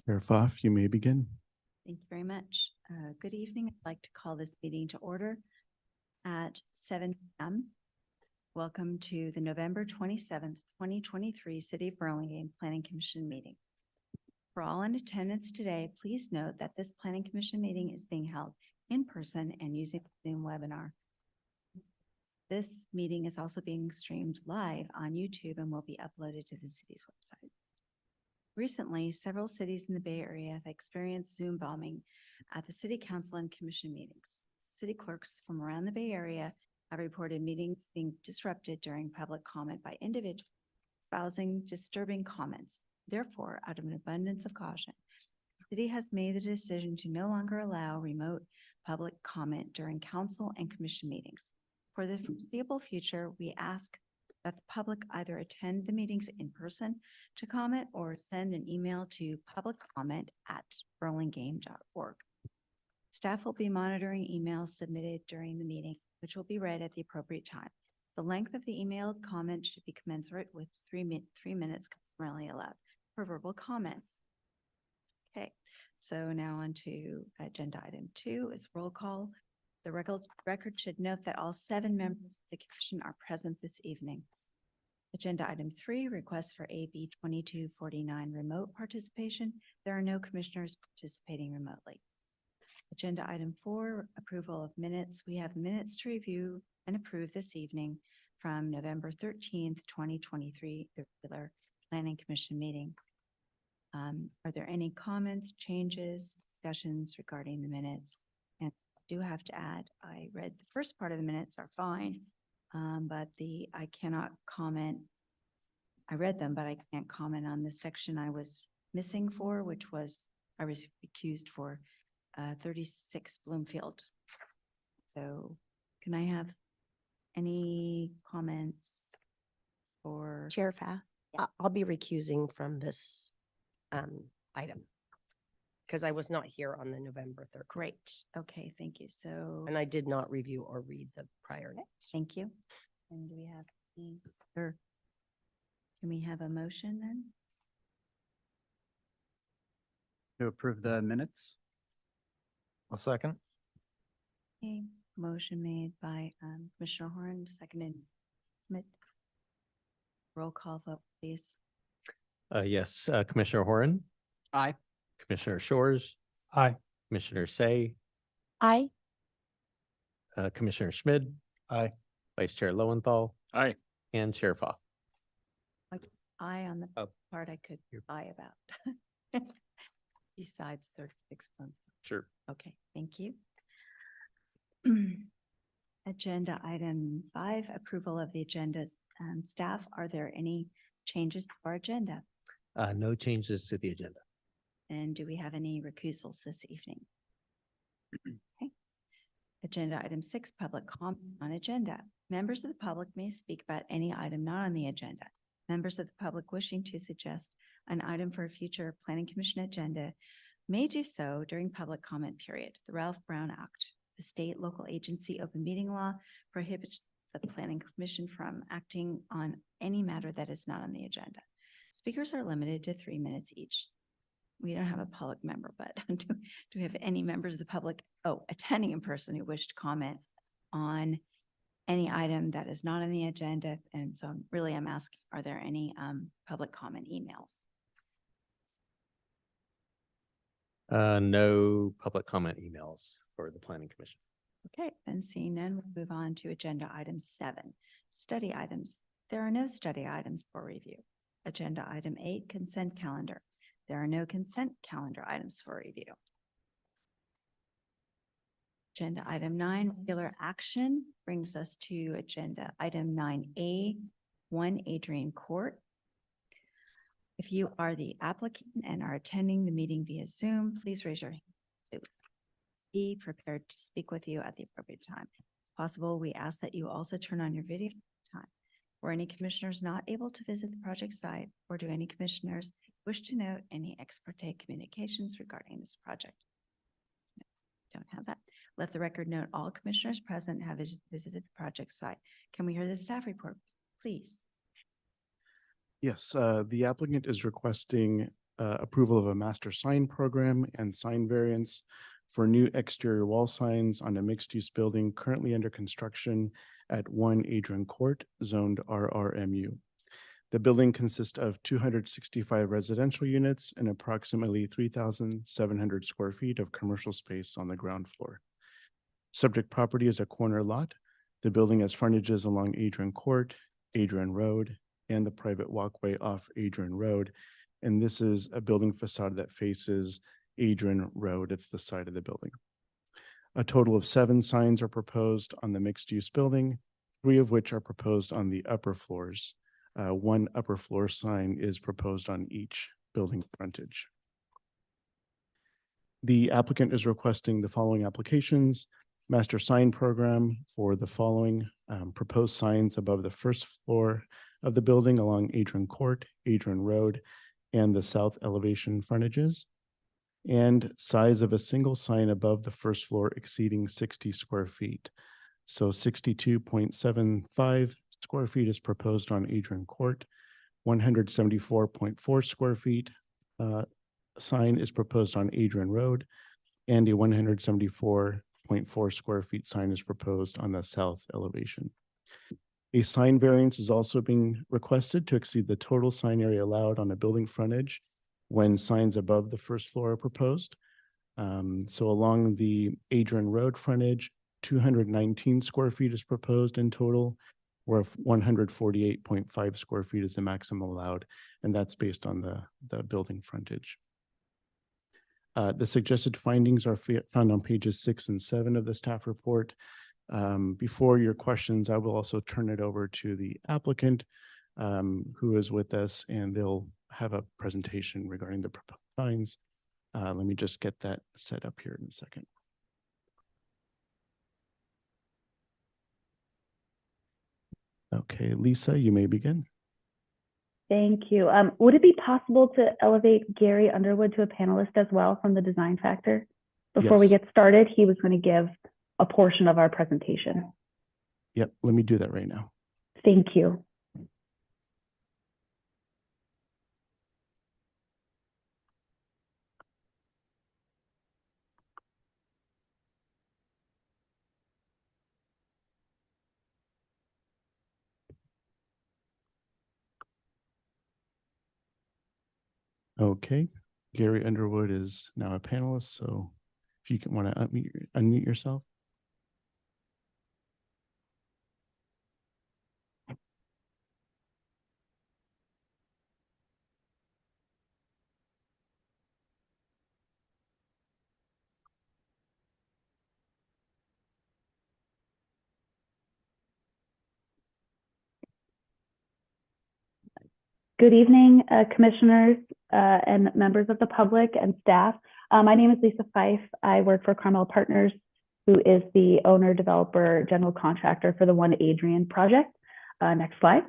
Chair Pfaff, you may begin. Thank you very much. Good evening. I'd like to call this meeting to order at 7 p.m. Welcome to the November 27th, 2023 City of Burlingame Planning Commission meeting. For all in attendance today, please note that this Planning Commission meeting is being held in person and using Zoom webinar. This meeting is also being streamed live on YouTube and will be uploaded to the city's website. Recently, several cities in the Bay Area have experienced Zoom bombing at the City Council and Commission meetings. City clerks from around the Bay Area have reported meetings being disrupted during public comment by individuals espousing disturbing comments. Therefore, out of an abundance of caution, the city has made the decision to no longer allow remote public comment during council and commission meetings. For the foreseeable future, we ask that the public either attend the meetings in person to comment or send an email to publiccomment@burlingame.org. Staff will be monitoring emails submitted during the meeting, which will be read at the appropriate time. The length of the emailed comment should be commensurate with 3 minutes customarily allowed for verbal comments. Okay, so now on to agenda item 2 is roll call. The record should note that all 7 members of the commission are present this evening. Agenda item 3, request for AB 2249 remote participation. There are no commissioners participating remotely. Agenda item 4, approval of minutes. We have minutes to review and approve this evening from November 13th, 2023, the regular Planning Commission meeting. Are there any comments, changes, discussions regarding the minutes? And I do have to add, I read the first part of the minutes are fine, but I cannot comment. I read them, but I can't comment on the section I was missing for, which was, I was recused for 36 Bloomfield. So can I have any comments or? Chair Pfaff, Yeah. I'll be recusing from this item because I was not here on the November 3rd. Great. Okay, thank you. So. And I did not review or read the prior notes. Thank you. And do we have any, or can we have a motion then? To approve the minutes? A second. Okay, motion made by Commissioner Horn, seconded. Schmidt. Roll call vote, please. Yes, Commissioner Horan, Aye. Commissioner Shores, Aye. Commissioner Say, Aye. Commissioner Schmid, Aye. Vice Chair Lowenthal, Aye. and Chair Pfaff. Aye on the Oh. part I could You're- lie about. Besides 36 months. Sure. Okay, thank you. Agenda item 5, approval of the agenda. Staff, are there any changes to our agenda? No changes to the agenda. And do we have any recusals this evening? Okay. Agenda item 6, public comment on agenda. Members of the public may speak about any item not on the agenda. Members of the public wishing to suggest an item for a future Planning Commission agenda may do so during public comment period. The Ralph Brown Act, the state local agency open meeting law, prohibits the Planning Commission from acting on any matter that is not on the agenda. Speakers are limited to 3 minutes each. We don't have a public member, but do we have any members of the public, attending in person who wish to comment on any item that is not on the agenda? And so really I'm asking, are there any public comment emails? No public comment emails for the Planning Commission. Okay, then seeing none, we'll move on to agenda item 7, study items. There are no study items for review. Agenda item 8, consent calendar. There are no consent calendar items for review. Agenda item 9, regular action, brings us to agenda item 9A, 1 Adrian Court. If you are the applicant and are attending the meeting via Zoom, please raise your hand. Be prepared to speak with you at the appropriate time. If possible, we ask that you also turn on your video time. Were any commissioners not able to visit the project site, or do any commissioners wish to note any ex parte communications regarding this project? No, don't have that. Let the record note all commissioners present have visited the project site. Can we hear the staff report, please? Yes, the applicant is requesting approval of a master sign program and sign variance for new exterior wall signs on a mixed-use building currently under construction at 1 Adrian Court, zoned RRMU. The building consists of 265 residential units and approximately 3,700 square feet of commercial space on the ground floor. Subject property is a corner lot. The building has frontages along Adrian Court, Adrian Road, and the private walkway off Adrian Road. And this is a building facade that faces Adrian Road. It's the side of the building. A total of 7 signs are proposed on the mixed-use building, 3 of which are proposed on the upper floors. 1 upper floor sign is proposed on each building frontage. The applicant is requesting the following applications: master sign program for the following proposed signs above the first floor of the building along Adrian Court, Adrian Road, and the south elevation frontages, and size of a single sign above the first floor exceeding 60 square feet. So 62.75 square feet is proposed on Adrian Court, 174.4 square feet sign is proposed on Adrian Road, and a 174.4 square feet sign is proposed on the south elevation. A sign variance is also being requested to exceed the total sign area allowed on a building frontage when signs above the first floor are proposed. So along the Adrian Road frontage, 219 square feet is proposed in total, where 148.5 square feet is the maximum allowed, and that's based on the building frontage. The suggested findings are found on pages 6 and 7 of the staff report. Before your questions, I will also turn it over to the applicant who is with us, and they'll have a presentation regarding the proposed signs. Let me just get that set up here in a second. Okay, Lisa, you may begin. Thank you. Would it be possible to elevate Gary Underwood to a panelist as well from the Design Factor? Before we Yes. get started, he was going to give a portion of our presentation. Yep, let me do that right now. Thank you. Okay, Gary Underwood is now a panelist, so if you can want to unmute yourself. Good evening, commissioners and members of the public and staff. My name is Lisa Fife. I work for Carmel Partners, who is the owner, developer, general contractor for the 1 Adrian project. Next slide.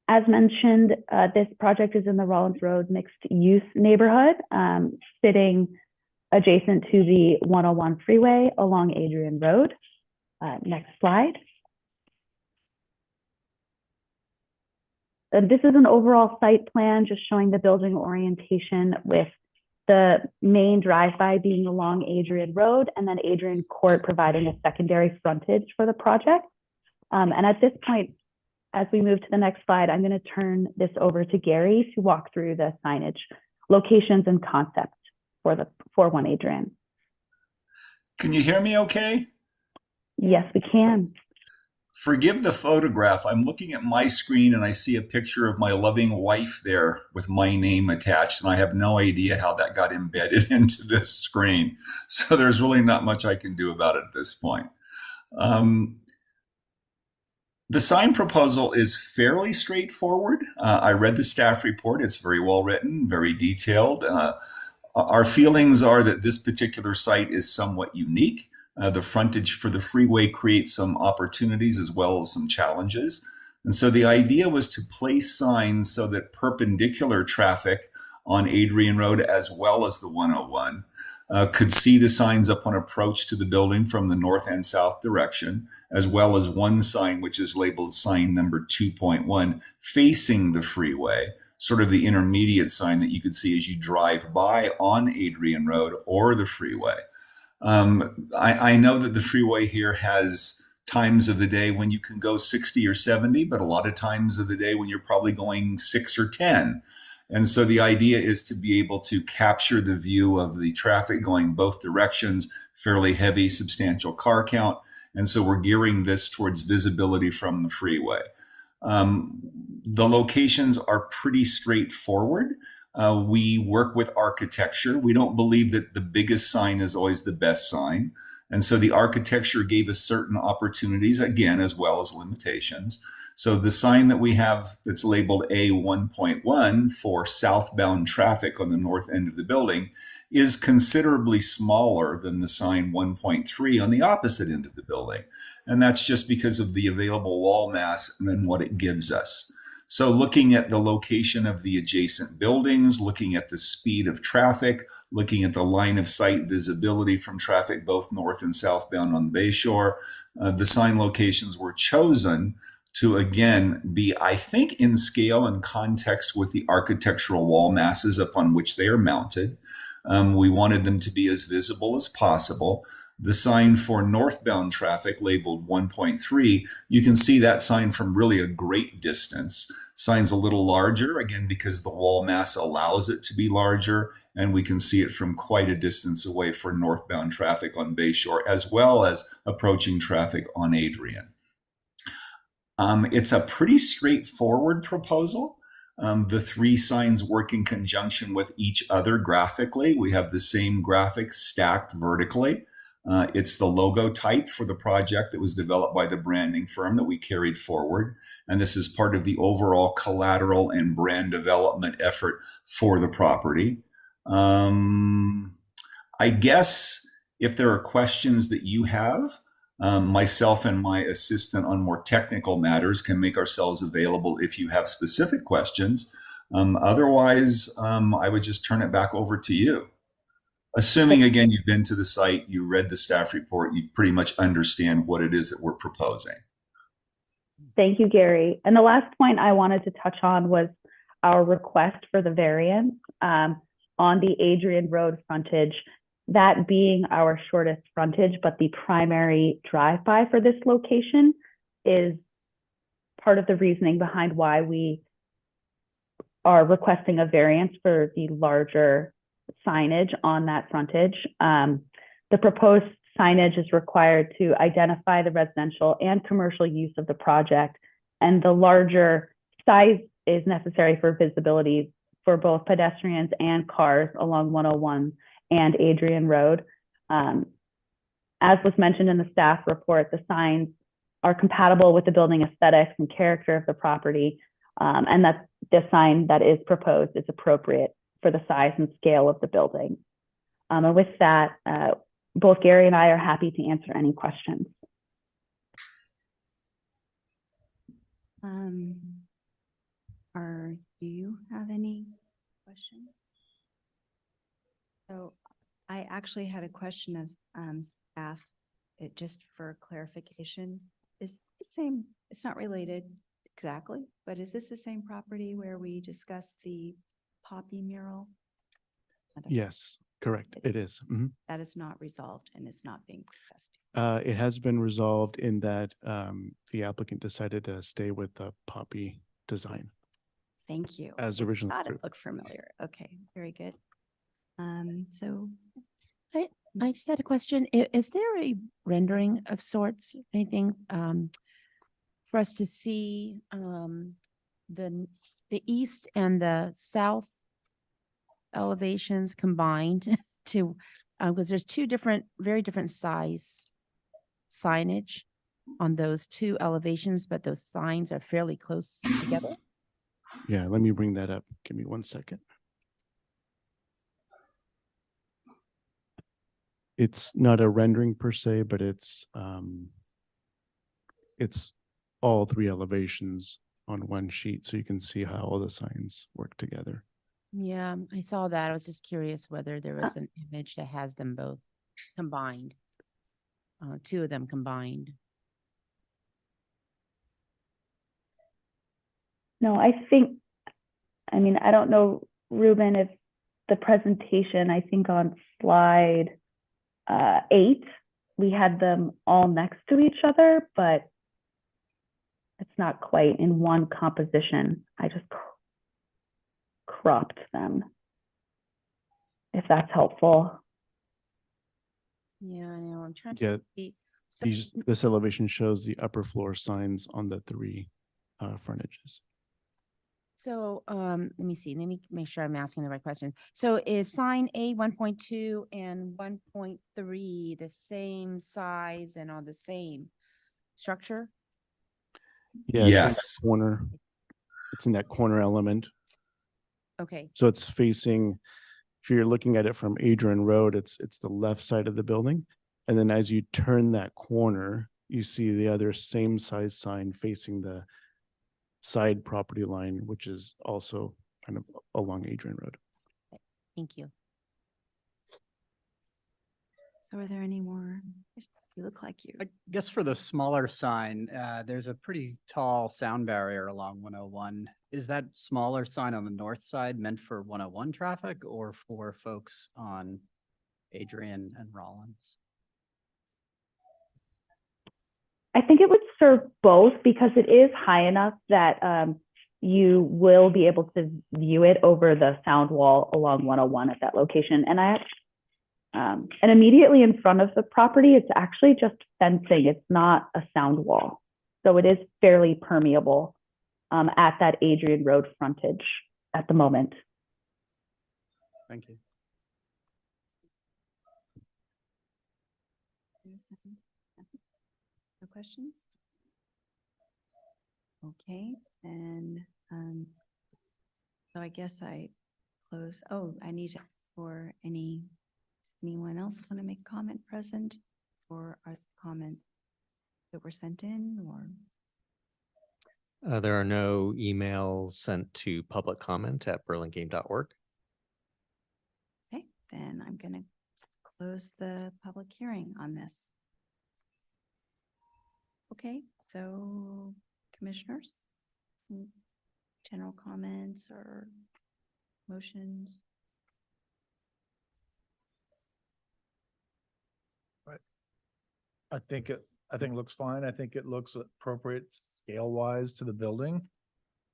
As mentioned, this project is in the Rollins Road mixed use neighborhood, sitting adjacent to the 101 freeway along Adrian Road. Next slide. This is an overall site plan just showing the building orientation with the main drive-by being along Adrian Road and then Adrian Court providing a secondary frontage for the project. And at this point, as we move to the next slide, I'm going to turn this over to Gary to walk through the signage, locations and concepts for 1 Adrian. Can you hear me okay? Yes, we can. Forgive the photograph. I'm looking at my screen and I see a picture of my loving wife there with my name attached, and I have no idea how that got embedded into this screen. So there's really not much I can do about it at this point. The sign proposal is fairly straightforward. I read the staff report. It's very well written, very detailed. Our feelings are that this particular site is somewhat unique. The frontage for the freeway creates some opportunities as well as some challenges. And so the idea was to place signs so that perpendicular traffic on Adrian Road as well as the 101 could see the signs up on approach to the building from the north and south direction, as well as one sign which is labeled sign number 2.1 facing the freeway, sort of the intermediate sign that you could see as you drive by on Adrian Road or the freeway. I know that the freeway here has times of the day when you can go 60 or 70, but a lot of times of the day when you're probably going 6 or 10. And so the idea is to be able to capture the view of the traffic going both directions, fairly heavy, substantial car count. And so we're gearing this towards visibility from the freeway. The locations are pretty straightforward. We work with architecture. We don't believe that the biggest sign is always the best sign. And so the architecture gave us certain opportunities, again, as well as limitations. So the sign that we have that's labeled A1.1 for southbound traffic on the north end of the building is considerably smaller than the sign 1.3 on the opposite end of the building. And that's just because of the available wall mass and then what it gives us. So looking at the location of the adjacent buildings, looking at the speed of traffic, looking at the line of sight visibility from traffic both north and southbound on Bayshore, the sign locations were chosen to, again, be, I think, in scale and context with the architectural wall masses upon which they are mounted. We wanted them to be as visible as possible. The sign for northbound traffic labeled 1.3, you can see that sign from really a great distance. Sign's a little larger, again, because the wall mass allows it to be larger, and we can see it from quite a distance away for northbound traffic on Bayshore, as well as approaching traffic on Adrian. It's a pretty straightforward proposal. The three signs work in conjunction with each other graphically. We have the same graphic stacked vertically. It's the logo type for the project that was developed by the branding firm that we carried forward. And this is part of the overall collateral and brand development effort for the property. I guess if there are questions that you have, myself and my assistant on more technical matters can make ourselves available if you have specific questions. Otherwise, I would just turn it back over to you. Assuming, again, you've been to the site, you read the staff report, you pretty much understand what it is that we're proposing. Thank you, Gary. And the last point I wanted to touch on was our request for the variance on the Adrian Road frontage, that being our shortest frontage, but the primary drive-by for this location is part of the reasoning behind why we are requesting a variance for the larger signage on that frontage. The proposed signage is required to identify the residential and commercial use of the project, and the larger size is necessary for visibility for both pedestrians and cars along 101 and Adrian Road. As was mentioned in the staff report, the signs are compatible with the building aesthetics and character of the property, and that the sign that is proposed is appropriate for the size and scale of the building. And with that, both Gary and I are happy to answer any questions. Do you have any questions? So I actually had a question of staff, just for clarification. Is the same, it's not related exactly, but is this the same property where we discussed the poppy mural? Yes, correct. It is. Mhm. That is not resolved and is not being discussed. It has been resolved in that the applicant decided to stay with the poppy design Thank you. as I originally thought it approved. looked familiar. Okay, very good. So I just had a question. Is there a rendering of sorts, anything for us to see the east and the south elevations combined to, because there's two very different size signage on those two elevations, but those signs are fairly close together? Yeah, let me bring that up. Give me 1 second. It's not a rendering per se, but it's all three elevations on one sheet, so you can see how all the signs work together. Yeah, I saw that. I was just curious whether there was an image that has them both combined. Two of them combined. No, I mean, I don't know, Ruben, if the presentation, I think on slide 8, we had them all next to each other, but it's not quite in one composition. I just cropped them, if that's helpful. Yeah, I know. I'm trying Yeah, to see. So, this elevation shows the upper floor signs on the 3 frontages. so let me see. Let me make sure I'm asking the right question. So is sign A 1.2 and 1.3 the same size and on the same structure? Yeah, it's in Yes. that corner. It's in that corner element. Okay. So it's facing, if you're looking at it from Adrian Road, it's the left side of the building. And then as you turn that corner, you see the other same size sign facing the side property line, which is also kind of along Adrian Road. Thank you. So are there any more? You look like you. I guess for the smaller sign, there's a pretty tall sound barrier along 101. Is that smaller sign on the north side meant for 101 traffic or for folks on Adrian and Rollins? I think it would serve both because it is high enough that you will be able to view it over the sound wall along 101 at that location. And immediately in front of the property, it's actually just fencing. It's not a sound wall. So it is fairly permeable at that Adrian Road frontage at the moment. Thank you. No questions? Okay, and so I guess I close, I need for anyone else want to make comment present or are comments that were sent in or? There are no emails sent to public comment at burlingame.org. Okay, then I'm going to close the public hearing on this. Okay, so commissioners, general comments or motions? I think it looks fine. I think it looks appropriate scale wise to the building.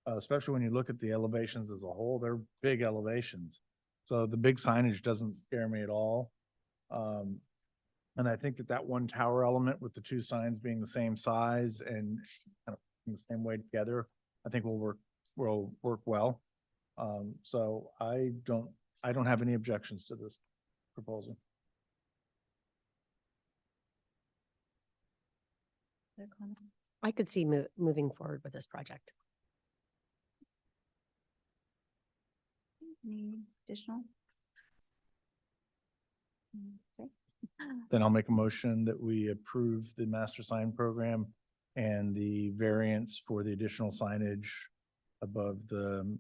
Especially when you look at the elevations as a whole, they're big elevations. So the big signage doesn't scare me at all. And I think that one tower element with the 2 signs being the same size and kind of in the same way together, I think will work well. So I don't have any objections to this proposal. Other comments? I could see moving forward with this project. Any additional? Okay. Then I'll make a motion that we approve the master sign program and the variance for the additional signage above the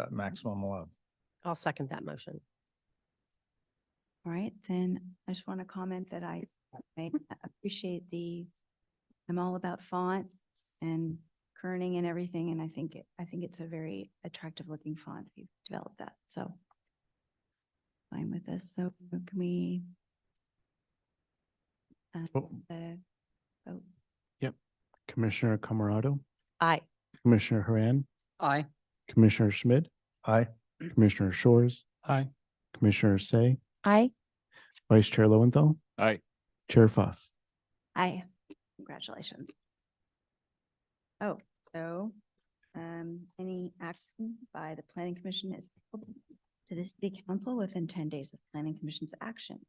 maximum allowed. I'll second that motion. All right, then I just want to comment that I appreciate I'm all about font and kerning and everything, and I think it's a very attractive looking font. You've developed that, so fine with this. So can we? Oh. Vote. Commissioner Camerado, Aye. Commissioner Haran, Aye. Commissioner Schmidt, Aye. Commissioner Shores, Aye. Commissioner Say, Aye. Vice Chair Lowenthal, Aye. Chair Pfaff. Aye. Congratulations. Oh, so any action by the Planning Commission is applicable to the City Council within 10 days of Planning Commission's action.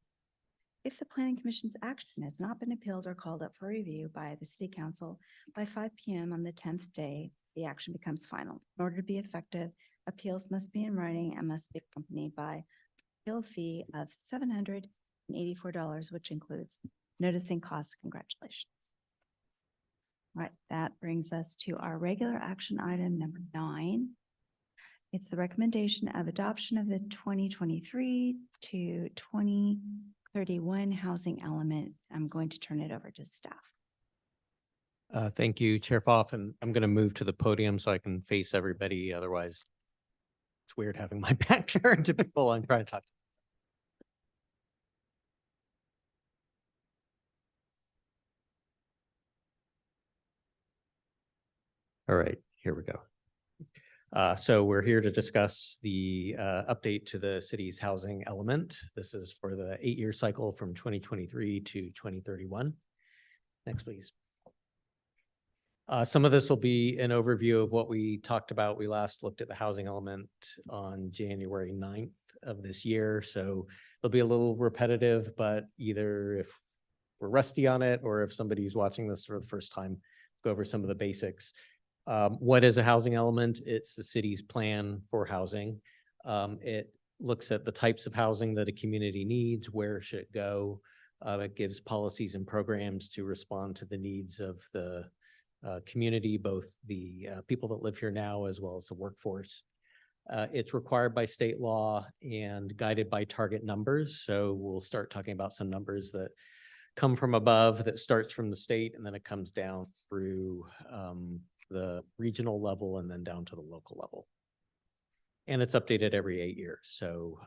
If the Planning Commission's action has not been appealed or called up for review by the City Council by 5 p.m. on the 10th day, the action becomes final. In order to be effective, appeals must be in writing and must be accompanied by appeal fee of $784, which includes noticing costs. Congratulations. All right, that brings us to our regular action item number 9. It's the recommendation of adoption of the 2023 to 2031 housing element. I'm going to turn it over to staff. Thank you, Chair Foff, and I'm going to move to the podium so I can face everybody. Otherwise, it's weird having my back turned to people I'm trying to talk to. All right, here we go. So we're here to discuss the update to the city's housing element. This is for the 8-year cycle from 2023 to 2031. Next, please. Some of this will be an overview of what we talked about. We last looked at the housing element on January 9th of this year. So it'll be a little repetitive, but either if we're rusty on it or if somebody's watching this for the first time, go over some of the basics. What is a housing element? It's the city's plan for housing. It looks at the types of housing that a community needs, where should it go. It gives policies and programs to respond to the needs of the community, both the people that live here now as well as the workforce. It's required by state law and guided by target numbers. So we'll start talking about some numbers that come from above, that starts from the state, and then it comes down through the regional level and then down to the local level. And it's updated every 8 years. So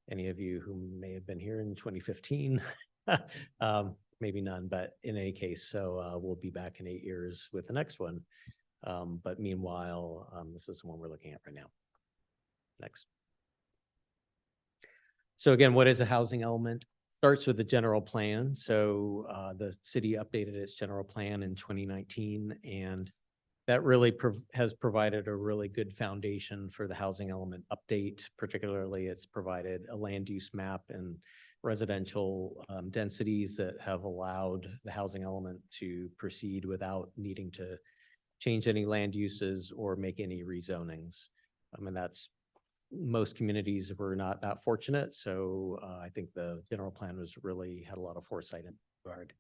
any of you who may have been here in 2015, maybe none, but in any case, so we'll be back in 8 years with the next one. But meanwhile, this is the one we're looking at right now. Next. So again, what is a housing element? Starts with the general plan. So the city updated its general plan in 2019, and that really has provided a really good foundation for the housing element update. Particularly, it's provided a land use map and residential densities that have allowed the housing element to proceed without needing to change any land uses or make any rezonings. I mean, most communities were not that fortunate. So I think the general plan had a lot of foresight in that regard.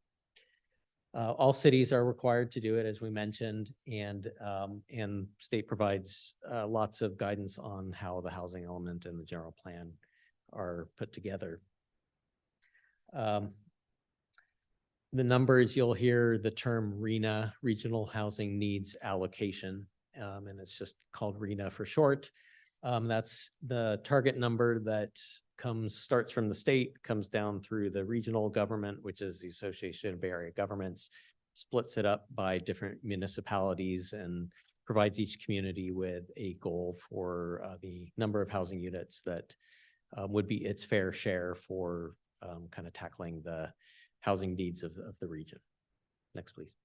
All cities are required to do it, as we mentioned, and state provides lots of guidance on how the housing element and the general plan are put together. The numbers, you'll hear the term RHNA, Regional Housing Needs Allocation, and it's just called RHNA for short. That's the target number that starts from the state, comes down through the regional government, which is the Association of Bay Area Governments, splits it up by different municipalities and provides each community with a goal for the number of housing units that would be its fair share for kind of tackling the housing needs of the region. Next, please.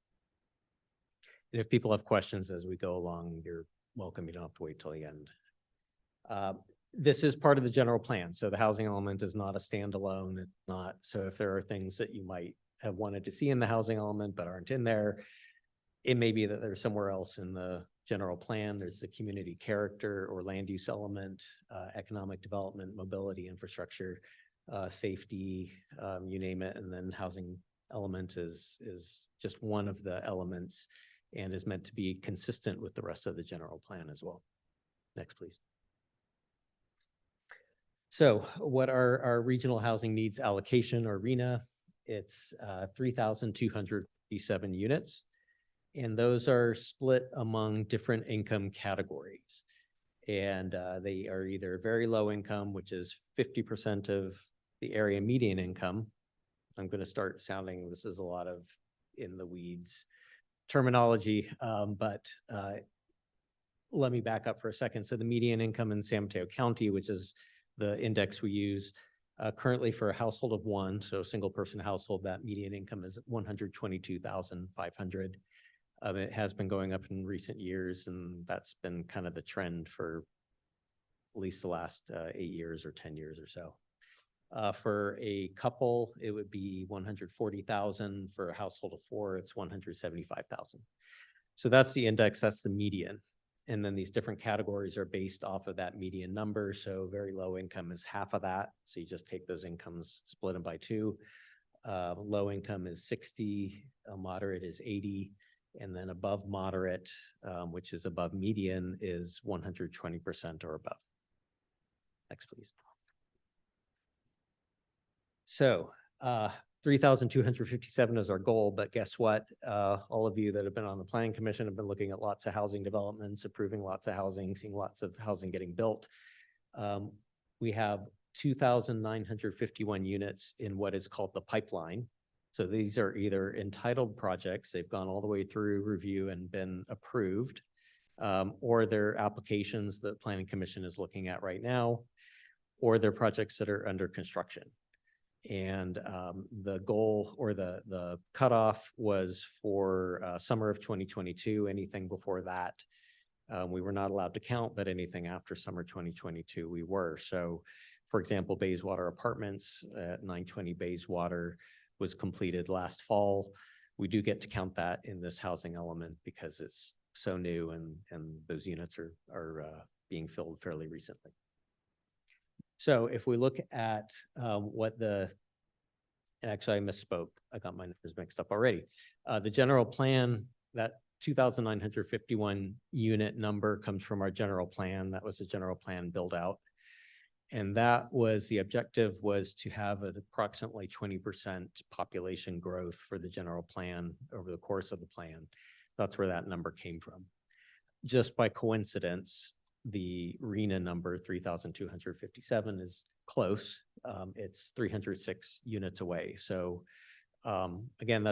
And if people have questions as we go along, you're welcome. You don't have to wait till the end. This is part of the general plan. So the housing element is not a standalone. It's not. So if there are things that you might have wanted to see in the housing element but aren't in there, it may be that there's somewhere else in the general plan. There's the community character or land use element, economic development, mobility, infrastructure, safety, you name it. And then housing element is just one of the elements and is meant to be consistent with the rest of the general plan as well. Next, please. So what are our regional housing needs allocation, or RHNA? It's 3,257 units. And those are split among different income categories. And they are either very low income, which is 50% of the area median income. I'm going to start sounding, this is a lot of in the weeds terminology, but let me back up for a second. So the median income in San Mateo County, which is the index we use currently for a household of one, so a single person household, that median income is 122,500. It has been going up in recent years, and that's been kind of the trend for at least the last 8 years or 10 years or so. For a couple, it would be 140,000. For a household of four, it's 175,000. So that's the index, that's the median. And then these different categories are based off of that median number. So very low income is half of that. So you just take those incomes, split them by two. Low income is 60, moderate is 80, And then above moderate, which is above median, is 120% or above. Next, please. So 3,257 is our goal, but guess what? All of you that have been on the planning commission have been looking at lots of housing developments, approving lots of housing, seeing lots of housing getting built. We have 2,951 units in what is called the pipeline. So these are either entitled projects, they've gone all the way through review and been approved, or they're applications that Planning Commission is looking at right now, or they're projects that are under construction. And the goal or the cutoff was for summer of 2022. Anything before that, we were not allowed to count, but anything after summer 2022, we were. So, for example, Bayswater Apartments at 920 Bayswater was completed last fall. We do get to count that in this housing element because it's so new and those units are being filled fairly recently. So if we look at what and actually I misspoke, I got my numbers mixed up already. The general plan, that 2,951 unit number comes from our general plan. That was the general plan build out. And that was, the objective was to have an approximately 20% population growth for the general plan over the course of the plan. That's where that number came from. Just by coincidence, the RHNA number 3,257 is close. It's 306 units away. So again,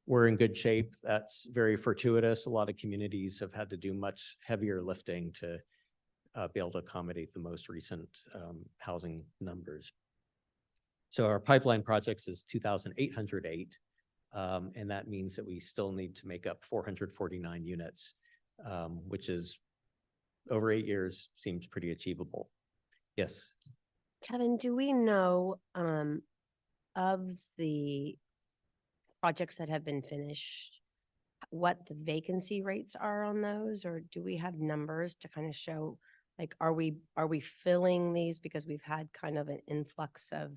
we're in good shape. That's very fortuitous. A lot of communities have had to do much heavier lifting to be able to accommodate the most recent housing numbers. So our pipeline projects is 2,808, and that means that we still need to make up 449 units, which is over 8 years, seems pretty achievable. Yes. Kevin, do we know of the projects that have been finished, what the vacancy rates are on those, or do we have numbers to kind of show, like, are we filling these because we've had kind of an influx of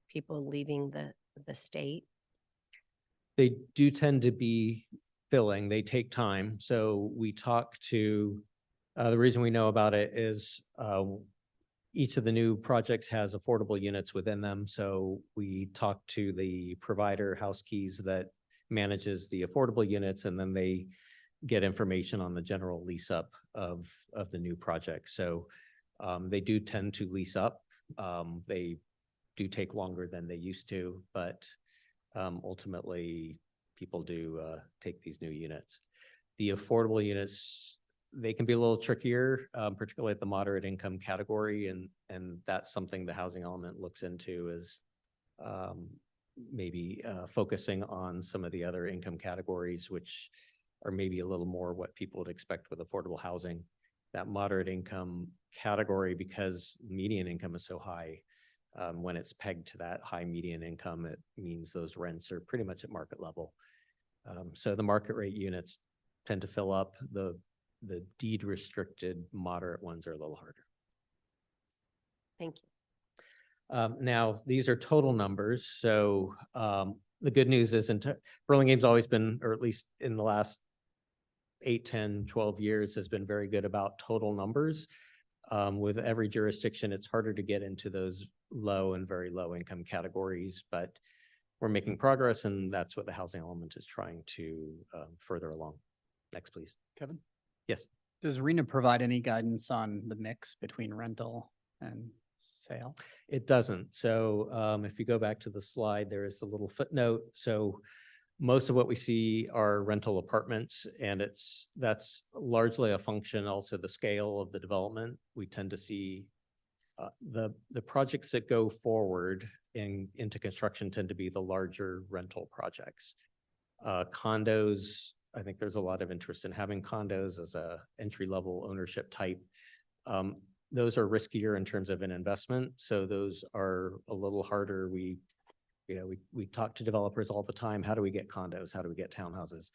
people leaving the state? They do tend to be filling. They take time. So we talk to, the reason we know about it is each of the new projects has affordable units within them. So we talk to the provider, House Keys, that manages the affordable units, and then they get information on the general lease up of the new projects. So they do tend to lease up. They do take longer than they used to, but ultimately people do take these new units. The affordable units, they can be a little trickier, particularly at the moderate income category. And that's something the housing element looks into, is maybe focusing on some of the other income categories, which are maybe a little more what people would expect with affordable housing. That moderate income category, because median income is so high, when it's pegged to that high median income, it means those rents are pretty much at market level. So the market rate units tend to fill up. The deed restricted moderate ones are a little harder. Thank you. Now, these are total numbers. So the good news is Burlingame's always been, or at least in the last 8, 10, 12 years, has been very good about total numbers. With every jurisdiction, it's harder to get into those low and very low income categories, but we're making progress, and that's what the housing element is trying to further along. Next, please. Kevin? Yes. Does RHNA provide any guidance on the mix between rental and sale? It doesn't. So if you go back to the slide, there is a little footnote. So most of what we see are rental apartments, and that's largely a function, also the scale of the development. We tend to see the projects that go forward into construction tend to be the larger rental projects. Condos, I think there's a lot of interest in having condos as a entry-level ownership type. Those are riskier in terms of an investment, so those are a little harder. We talk to developers all the time. How do we get condos? How do we get townhouses?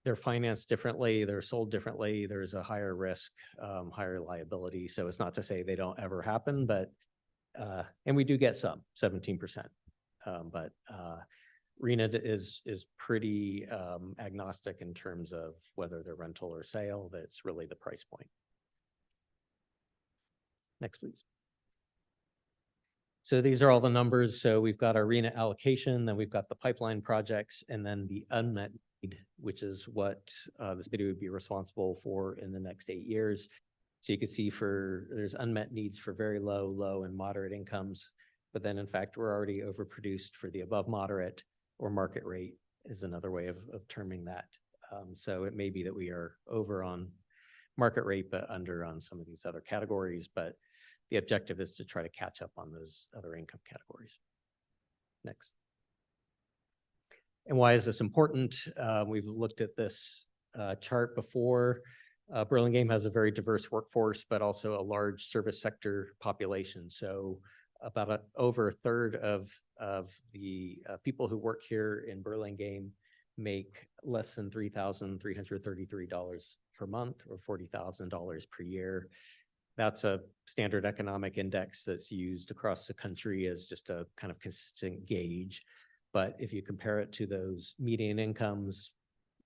They're financed differently. They're sold differently. There's a higher risk, higher liability. So it's not to say they don't ever happen, but and we do get some 17%. But RENA is pretty agnostic in terms of whether they're rental or sale. That's really the price point. Next, please. So these are all the numbers. So we've got our RENA allocation, then we've got the pipeline projects, and then the unmet need, which is what the city would be responsible for in the next 8 years. So you can see there's unmet needs for very low, low, and moderate incomes. But then in fact, we're already overproduced for the above moderate, or market rate is another way of terming that. So it may be that we are over on market rate, but under on some of these other categories. But the objective is to try to catch up on those other income categories. Next. And why is this important? We've looked at this chart before. Burlingame has a very diverse workforce, but also a large service sector population. So about over a third of the people who work here in Burlingame make less than $3,333 per month, or $40,000 per year. That's a standard economic index that's used across the country as just a kind of consistent gauge. But if you compare it to those median incomes,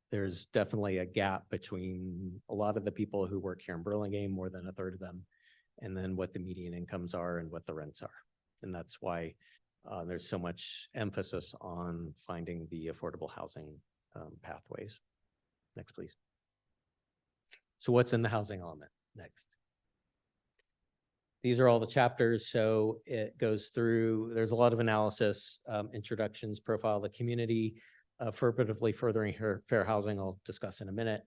there's definitely a gap between a lot of the people who work here in Burlingame, more than a third of them, and then what the median incomes are and what the rents are. And that's why there's so much emphasis on finding the affordable housing pathways. Next, please. So what's in the housing element? Next. These are all the chapters. So it goes through, there's a lot of analysis, introductions, profile of the community, affirmatively furthering fair housing, I'll discuss in a minute.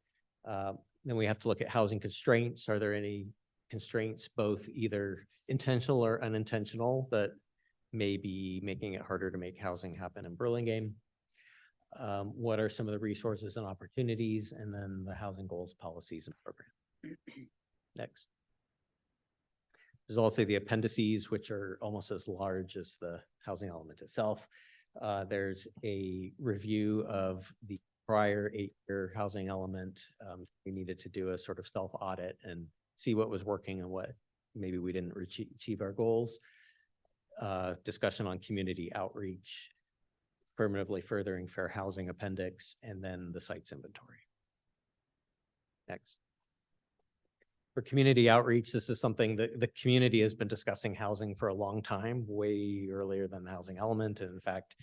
Then we have to look at housing constraints. Are there any constraints, both either intentional or unintentional, that may be making it harder to make housing happen in Burlingame? What are some of the resources and opportunities? And then the housing goals, policies, and program. Next. There's also the appendices, which are almost as large as the housing element itself. There's a review of the prior 8-year housing element. We needed to do a sort of self-audit and see what was working and what maybe we didn't achieve our goals. Discussion on community outreach, affirmatively furthering fair housing appendix, and then the sites inventory. Next. For community outreach, this is something that the community has been discussing housing for a long time, way earlier than the housing element. And in fact,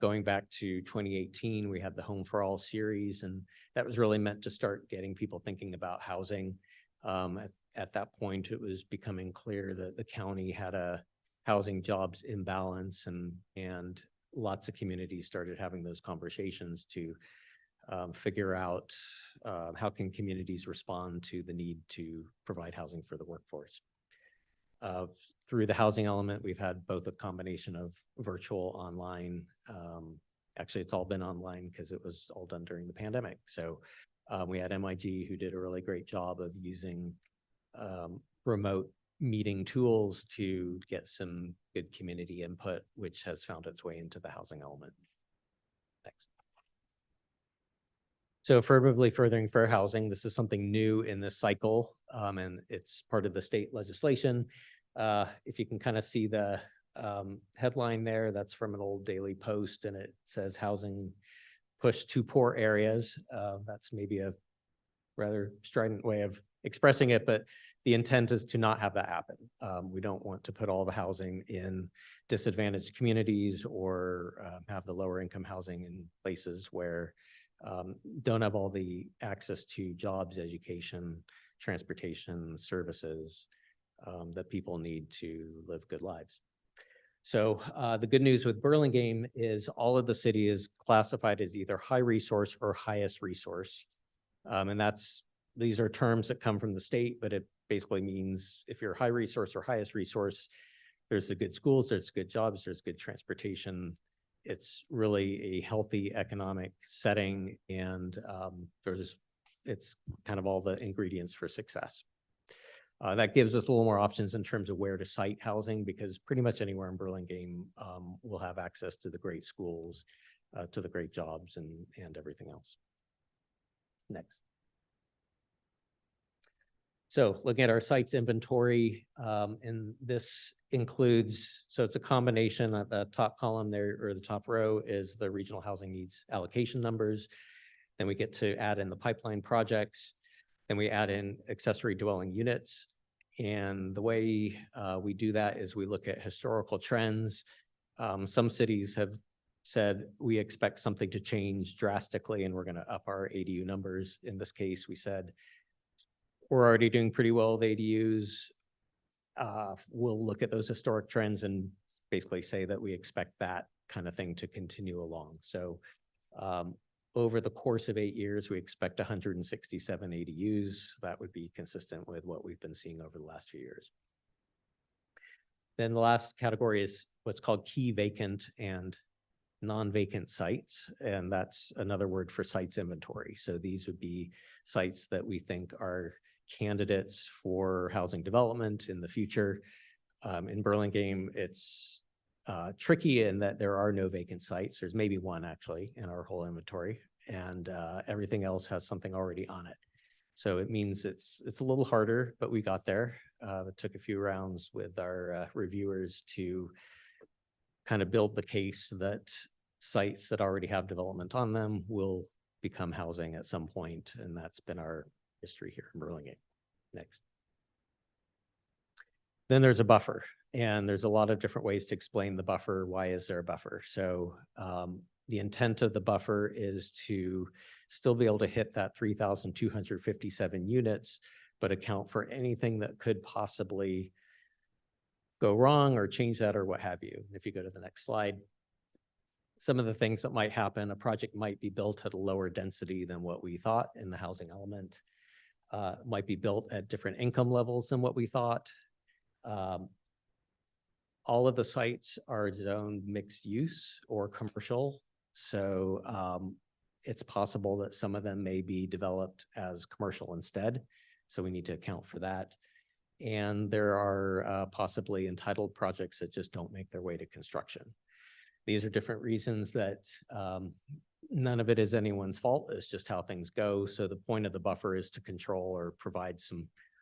going back to 2018, we had the Home for All series, and that was really meant to start getting people thinking about housing. At that point, it was becoming clear that the county had a housing jobs imbalance, and lots of communities started having those conversations to figure out how can communities respond to the need to provide housing for the workforce. Through the housing element, we've had both a combination of virtual, online. Actually, it's all been online because it was all done during the pandemic. So we had MIG, who did a really great job of using remote meeting tools to get some good community input, which has found its way into the housing element. Next. So affirmatively furthering fair housing, this is something new in this cycle, and it's part of the state legislation. If you can kind of see the headline there, that's from an old Daily Post, and it says housing push to poor areas. That's maybe a rather strident way of expressing it, but the intent is to not have that happen. We don't want to put all the housing in disadvantaged communities, or have the lower income housing in places where don't have all the access to jobs, education, transportation, services that people need to live good lives. So the good news with Burlingame is all of the city is classified as either high resource or highest resource. And these are terms that come from the state, but it basically means if you're high resource or highest resource, there's the good schools, there's good jobs, there's good transportation. It's really a healthy economic setting, and it's kind of all the ingredients for success. That gives us a little more options in terms of where to site housing, because pretty much anywhere in Burlingame will have access to the great schools, to the great jobs, and everything else. Next. So looking at our sites inventory, and this includes, so it's a combination at the top column there, or the top row is the regional housing needs allocation numbers. Then we get to add in the pipeline projects. Then we add in accessory dwelling units. And the way we do that is we look at historical trends. Some cities have said we expect something to change drastically and we're going to up our ADU numbers. In this case, we said we're already doing pretty well with ADUs. We'll look at those historic trends and basically say that we expect that kind of thing to continue along. So over the course of 8 years, we expect 167 ADUs. That would be consistent with what we've been seeing over the last few years. Then the last category is what's called key vacant and non-vacant sites. And that's another word for sites inventory. So these would be sites that we think are candidates for housing development in the future. In Burlingame, it's tricky in that there are no vacant sites. There's maybe one actually in our whole inventory, and everything else has something already on it. So it means it's a little harder, but we got there. It took a few rounds with our reviewers to kind of build the case that sites that already have development on them will become housing at some point, and that's been our history here in Burlingame. Next. Then there's a buffer, and there's a lot of different ways to explain the buffer. Why is there a buffer? So the intent of the buffer is to still be able to hit that 3,257 units, but account for anything that could possibly go wrong or change that or what have you. If you go to the next slide, some of the things that might happen, a project might be built at a lower density than what we thought in the housing element, might be built at different income levels than what we thought. All of the sites are zoned mixed use or commercial. So it's possible that some of them may be developed as commercial instead. So we need to account for that. And there are possibly entitled projects that just don't make their way to construction. These are different reasons that none of it is anyone's fault. It's just how things go. So the point of the buffer is to control or provide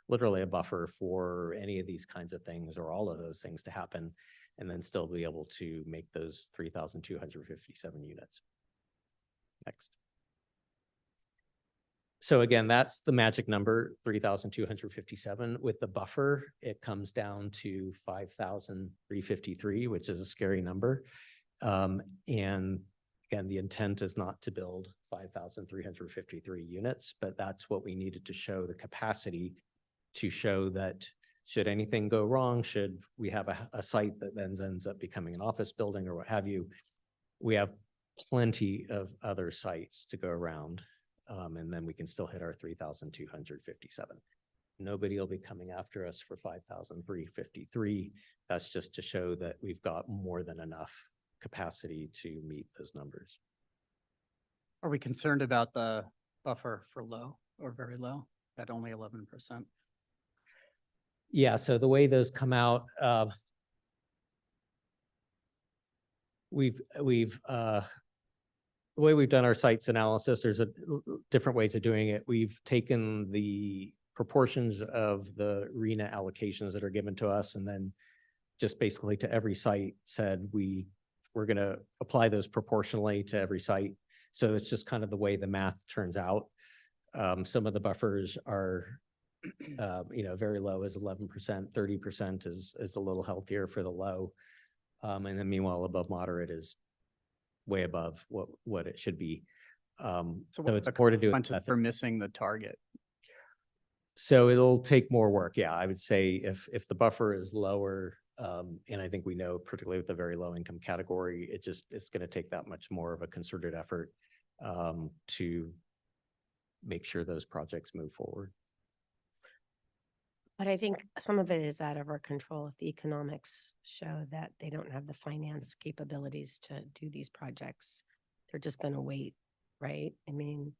literally a buffer for any of these kinds of things or all of those things to happen, and then still be able to make those 3,257 units. Next. So again, that's the magic number, 3,257. With the buffer, it comes down to 5,353, which is a scary number. And again, the intent is not to build 5,353 units, but that's what we needed to show the capacity to show that should anything go wrong, should we have a site that then ends up becoming an office building or what have you, we have plenty of other sites to go around. And then we can still hit our 3,257. Nobody will be coming after us for 5,353. That's just to show that we've got more than enough capacity to meet those numbers. Are we concerned about the buffer for low or very low at only 11%? Yeah, so the way those come out, the way we've done our sites analysis, there's different ways of doing it. We've taken the proportions of the RHNA allocations that are given to us, and then just basically to every site said we're going to apply those proportionally to every site. So it's just kind of the way the math turns out. Some of the buffers are, very low is 11%, 30% is a little healthier for the low. And then meanwhile, above moderate is way above what it should be. So So it's more to do with consequences for missing the target? So it'll take more work. Yeah, I would say if the buffer is lower, and I think we know, particularly with the very low income category, it's going to take that much more of a concerted effort to make sure those projects move forward. But I think some of it is out of our control. If the economics show that they don't have the finance capabilities to do these projects, they're just going to wait, right? I mean,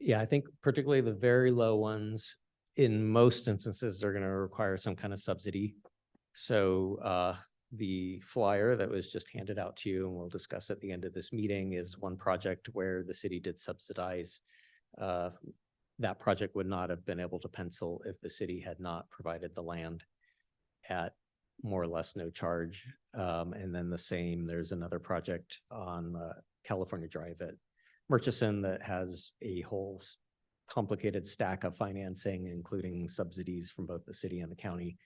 Yeah, I think particularly the very low ones, in most instances, they're going to require some kind of subsidy. So the flyer that was just handed out to you, and we'll discuss at the end of this meeting, is one project where the city did subsidize that project would not have been able to pencil if the city had not provided the land at more or less no charge. And then the same, there's another project on California Drive at Murchison that has a whole complicated stack of financing, including subsidies from both the city and the county.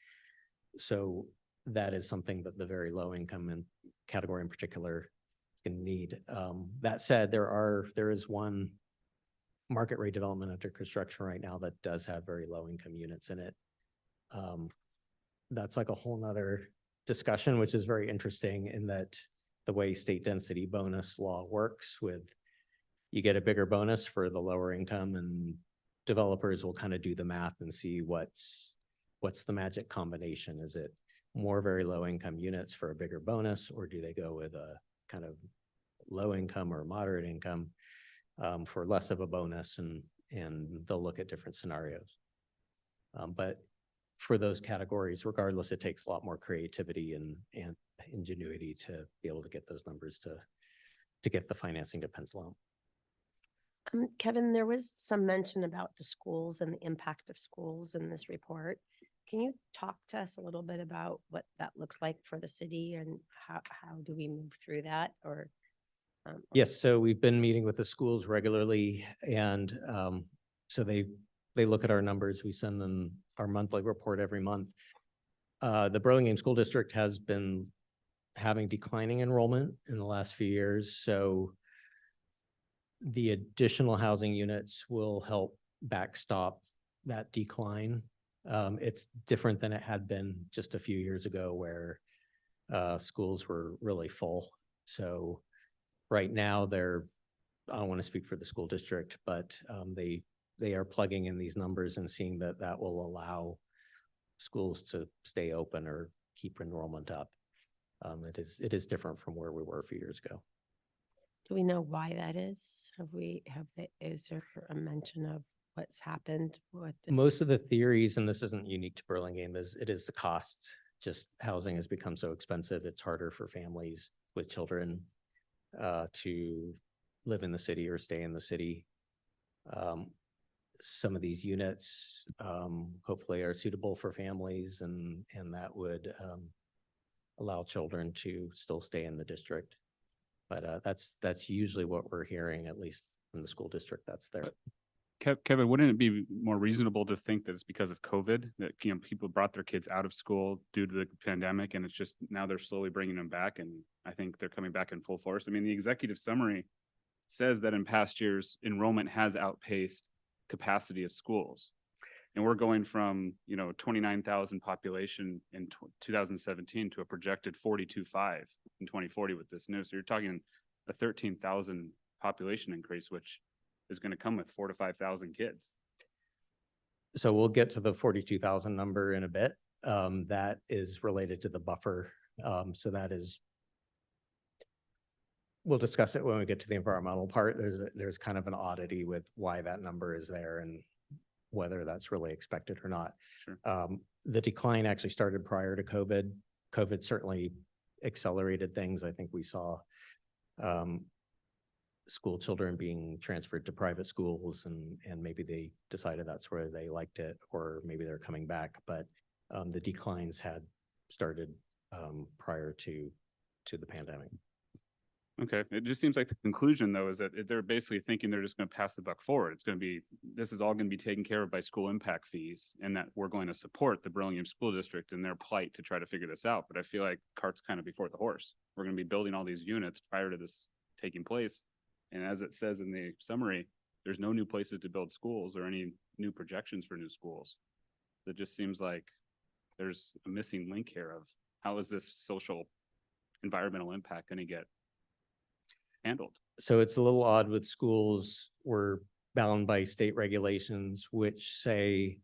So that is something that the very low income and category in particular is going to need. That said, there is one market rate development under construction right now that does have very low income units in it. That's like a whole nother discussion, which is very interesting in that the way state density bonus law works with, you get a bigger bonus for the lower income, and developers will kind of do the math and see what's the magic combination. Is it more very low income units for a bigger bonus, or do they go with a kind of low income or moderate income for less of a bonus, and they'll look at different scenarios. But for those categories, regardless, it takes a lot more creativity and ingenuity to be able to get those numbers to get the financing to pencil out. Kevin, there was some mention about the schools and the impact of schools in this report. Can you talk to us a little bit about what that looks like for the city, and how do we move through that? Or Yes, so we've been meeting with the schools regularly, and so they look at our numbers. We send them our monthly report every month. The Burlingame School District has been having declining enrollment in the last few years, so the additional housing units will help backstop that decline. It's different than it had been just a few years ago, where schools were really full. So right now I don't want to speak for the school district, but they are plugging in these numbers and seeing that will allow schools to stay open or keep enrollment up. It is different from where we were a few years ago. do we know why that is? Is there a mention of what's happened with Most of the theories, and this isn't unique to Burlingame, it is the costs. Just housing has become so expensive. It's harder for families with children to live in the city or stay in the city. Some of these units hopefully are suitable for families, and that would allow children to still stay in the district. But that's usually what we're hearing, at least from the school district that's there. Kevin, wouldn't it be more reasonable to think that it's because of COVID that people brought their kids out of school due to the pandemic, and it's just now they're slowly bringing them back, and I think they're coming back in full force? I mean, the executive summary says that in past years, enrollment has outpaced capacity of schools, and we're going from 29,000 population in 2017 to a projected 42.5 in 2040 with this new. So you're talking a 13,000 population increase, which is going to come with 4,000 to 5,000 kids. So we'll get to the 42,000 number in a bit. That is related to the buffer. So we'll discuss it when we get to the environmental part. There's kind of an oddity with why that number is there and whether that's really expected or not. Sure. The decline actually started prior to COVID. COVID certainly accelerated things. I think we saw school children being transferred to private schools, and maybe they decided that's where they liked it, or maybe they're coming back. But the declines had started prior to the pandemic. Okay. It just seems like the conclusion, though, is that they're basically thinking they're just going to pass the buck forward. This is all going to be taken care of by school impact fees, and that we're going to support the Burlingame School District in their plight to try to figure this out. But I feel like cart's kind of before the horse. We're going to be building all these units prior to this taking place. And as it says in the summary, there's no new places to build schools or any new projections for new schools. It just seems like there's a missing link here of how is this social environmental impact going to get handled? So it's a little odd with schools. We're bound by state regulations, which say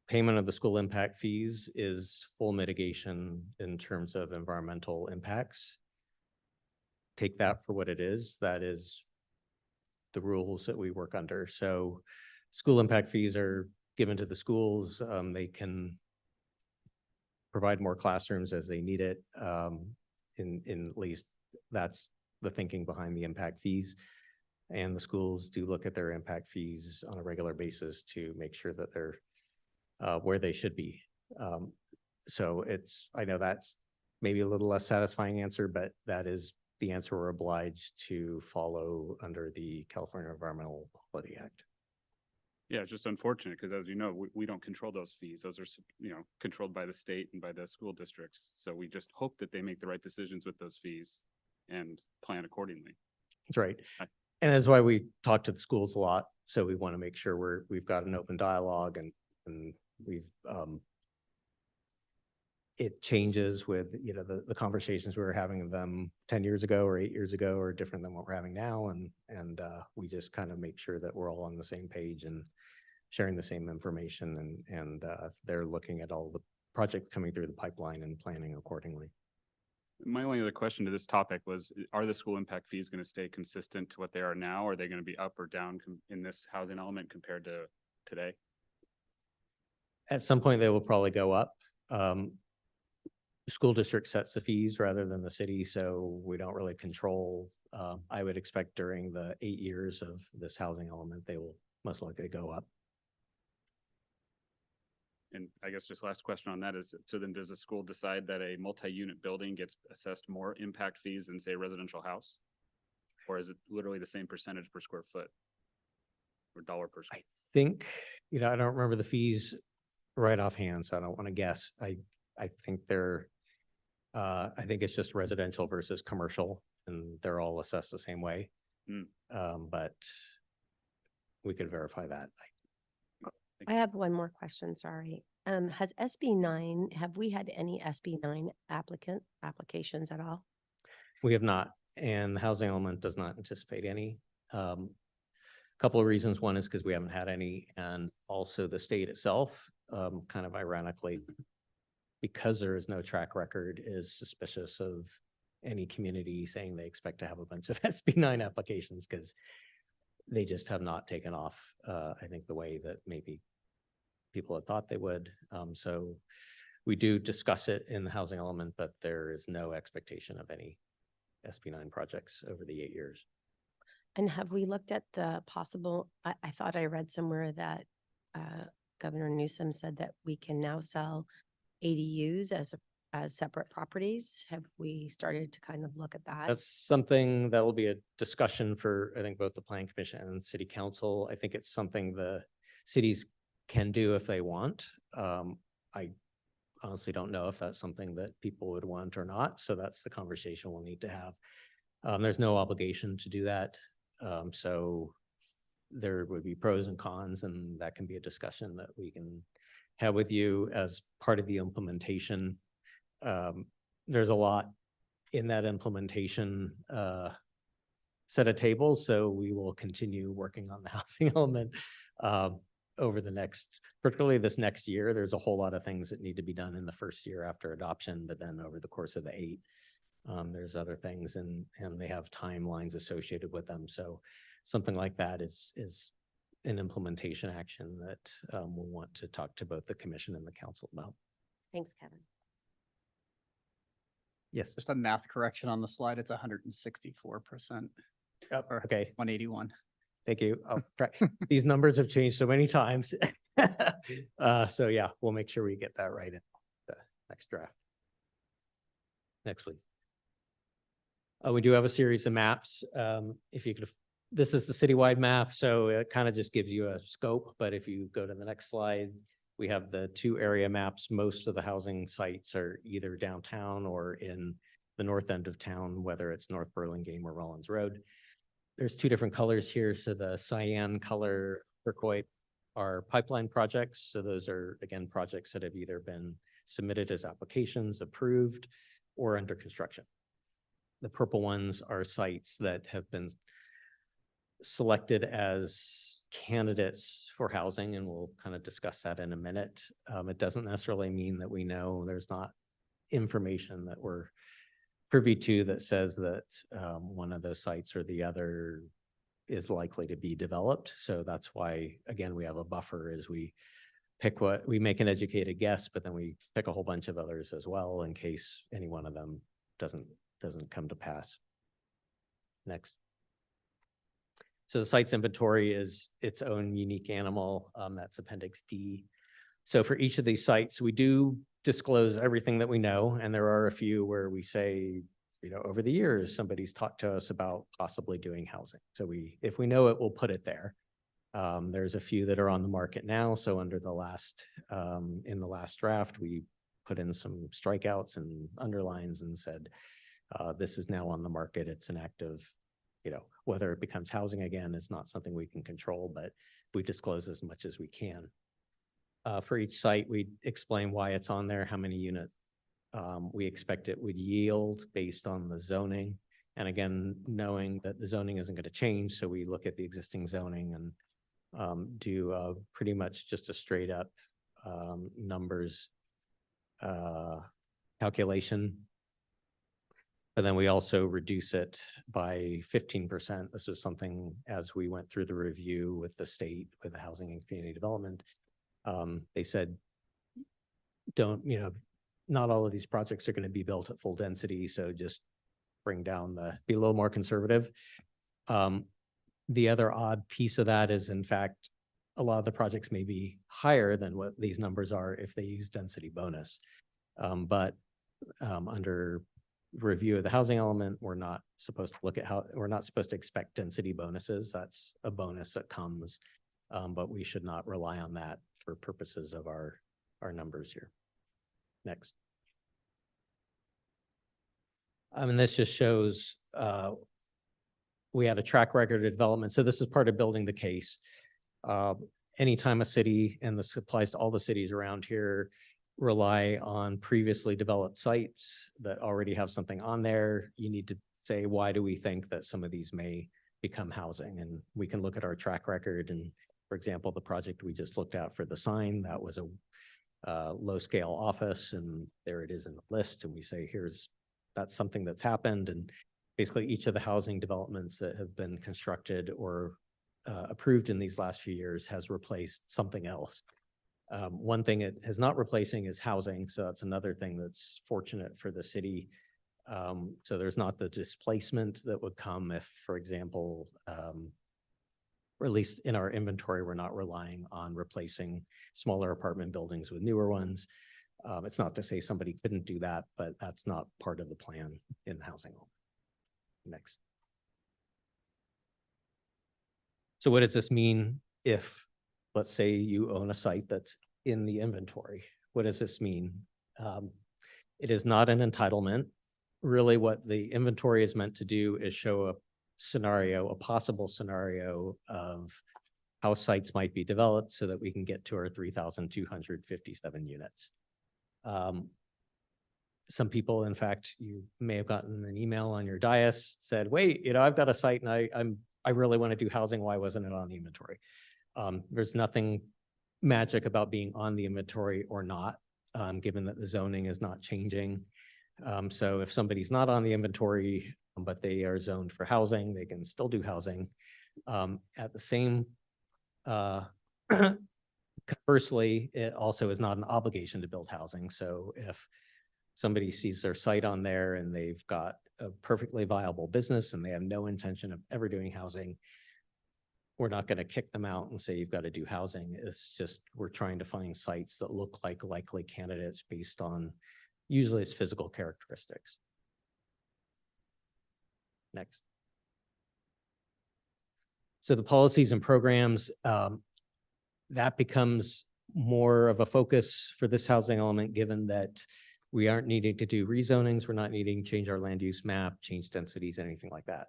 payment of the school impact fees is full mitigation in terms of environmental impacts. Take that for what it is. That is the rules that we work under. So school impact fees are given to the schools. They can provide more classrooms as they need it. In at least that's the thinking behind the impact fees. And the schools do look at their impact fees on a regular basis to make sure that they're where they should be. So I know that's maybe a little less satisfying answer, but that is the answer we're obliged to follow under the California Environmental Quality Act. Yeah, it's just unfortunate because as you know, we don't control those fees. Those are, controlled by the state and by the school districts. So we just hope that they make the right decisions with those fees and plan accordingly. That's right. I- And that's why we talk to the schools a lot. So we want to make sure we've got an open dialogue and we've, it changes with, the conversations we were having with them 10 years ago or 8 years ago are different than what we're having now. And we just kind of make sure that we're all on the same page and sharing the same information and they're looking at all the projects coming through the pipeline and planning accordingly. My only other question to this topic was, are the school impact fees going to stay consistent to what they are now? Or are they going to be up or down in this housing element compared to today? At some point, they will probably go up. School district sets the fees rather than the city, so we don't really control. I would expect during the 8 years of this housing element, they will most likely go up. And I guess just last question on that is, so then does the school decide that a multi-unit building gets assessed more impact fees than say a residential house? Or is it literally the same percentage per square foot? Or dollar per square? I think, I don't remember the fees right offhand, so I don't want to guess. I think I think it's just residential versus commercial, and they're all assessed the same way. But we could verify that. I have one more question, sorry. Has SB9, have we had any SB9 applications at all? We have not, and the housing element does not anticipate any. Couple of reasons. One is because we haven't had any, and also the state itself, kind of ironically, because there is no track record, is suspicious of any community saying they expect to have a bunch of SB9 applications because they just have not taken off, I think, the way that maybe people had thought they would. So we do discuss it in the housing element, but there is no expectation of any SB9 projects over the 8 years. And have we looked at the possible, I thought I read somewhere that Governor Newsom said that we can now sell ADUs as separate properties. Have we started to kind of look at that? That's something that will be a discussion for, I think, both the Plan Commission and City Council. I think it's something the cities can do if they want. I honestly don't know if that's something that people would want or not. So that's the conversation we'll need to have. There's no obligation to do that. So there would be pros and cons, and that can be a discussion that we can have with you as part of the implementation. There's a lot in that implementation set of tables, so we will continue working on the housing element over the next, particularly this next year. There's a whole lot of things that need to be done in the first year after adoption, but then over the course of the 8, there's other things, and they have timelines associated with them. So something like that is an implementation action that we'll want to talk to both the commission and the council about. Thanks, Kevin. Yes. Just a math correction on the slide, it's 164%. Or Okay. 181. Thank you. I'll try. These numbers have changed so many times. So yeah, we'll make sure we get that right in the next draft. Next, please. We do have a series of maps. If you could, this is the citywide map, so it kind of just gives you a scope. But if you go to the next slide, we have the 2 area maps. Most of the housing sites are either downtown or in the north end of town, whether it's North Burlingame or Rollins Road. There's 2 different colors here. So the cyan color, turquoise, are pipeline projects. So those are, again, projects that have either been submitted as applications, approved, or under construction. The purple ones are sites that have been selected as candidates for housing, and we'll kind of discuss that in a minute. It doesn't necessarily mean that we know there's not information that we're privy to that says that one of those sites or the other is likely to be developed. So that's why, again, we have a buffer as we pick what we make an educated guess, but then we pick a whole bunch of others as well in case any one of them doesn't come to pass. Next. So the site's inventory is its own unique animal. That's Appendix D. So for each of these sites, we do disclose everything that we know, and there are a few where we say, you know, over the years, somebody's talked to us about possibly doing housing. So if we know it, we'll put it there. There's a few that are on the market now. So under the last, in the last draft, we put in some strikeouts and underlines and said, this is now on the market. It's an active, you know, whether it becomes housing again is not something we can control, but we disclose as much as we can. For each site, we explain why it's on there, how many units we expect it would yield based on the zoning. And again, knowing that the zoning isn't going to change, so we look at the existing zoning and do pretty much just a straight up numbers calculation. But then we also reduce it by 15%. This was something as we went through the review with the state, with the Housing and Community Development. They said, don't, you know, not all of these projects are going to be built at full density. So just bring down be a little more conservative. The other odd piece of that is, in fact, a lot of the projects may be higher than what these numbers are if they use density bonus. But under review of the housing element, we're not supposed to look at we're not supposed to expect density bonuses. That's a bonus that comes, but we should not rely on that for purposes of our numbers here. Next. And this just shows we had a track record of development. So this is part of building the case. Anytime a city, and this applies to all the cities around here, rely on previously developed sites that already have something on there, you need to say, why do we think that some of these may become housing? And we can look at our track record. And for example, the project we just looked at for the sign, that was a low scale office, and there it is in the list. And we say, that's something that's happened. And basically each of the housing developments that have been constructed or approved in these last few years has replaced something else. One thing it is not replacing is housing. So that's another thing that's fortunate for the city. So there's not the displacement that would come if, for example, or at least in our inventory, we're not relying on replacing smaller apartment buildings with newer ones. It's not to say somebody couldn't do that, but that's not part of the plan in the housing. Next. So what does this mean if, let's say you own a site that's in the inventory? What does this mean? It is not an entitlement. Really what the inventory is meant to do is show a scenario, a possible scenario of how sites might be developed so that we can get to our 3,257 units. Some people, in fact, you may have gotten an email on your dais, said, wait, you know, I've got a site and I really want to do housing. Why wasn't it on the inventory? There's nothing magic about being on the inventory or not, given that the zoning is not changing. So if somebody's not on the inventory, but they are zoned for housing, they can still do housing. At the same, conversely, it also is not an obligation to build housing. So if somebody sees their site on there and they've got a perfectly viable business and they have no intention of ever doing housing, we're not going to kick them out and say, you've got to do housing. It's just, we're trying to find sites that look like likely candidates based on, usually it's physical characteristics. Next. So the policies and programs, that becomes more of a focus for this housing element, given that we aren't needing to do rezonings. We're not needing to change our land use map, change densities, anything like that.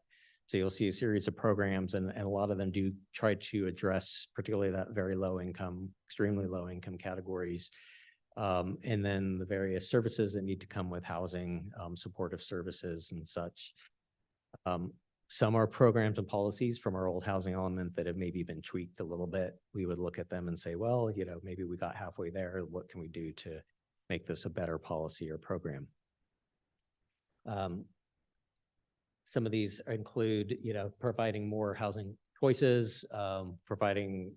So you'll see a series of programs, and a lot of them do try to address particularly that very low income, extremely low income categories. And then the various services that need to come with housing, supportive services and such. Some are programs and policies from our old housing element that have maybe been tweaked a little bit. We would look at them and say, well, you know, maybe we got halfway there. What can we do to make this a better policy or program? Some of these include, you know, providing more housing choices, providing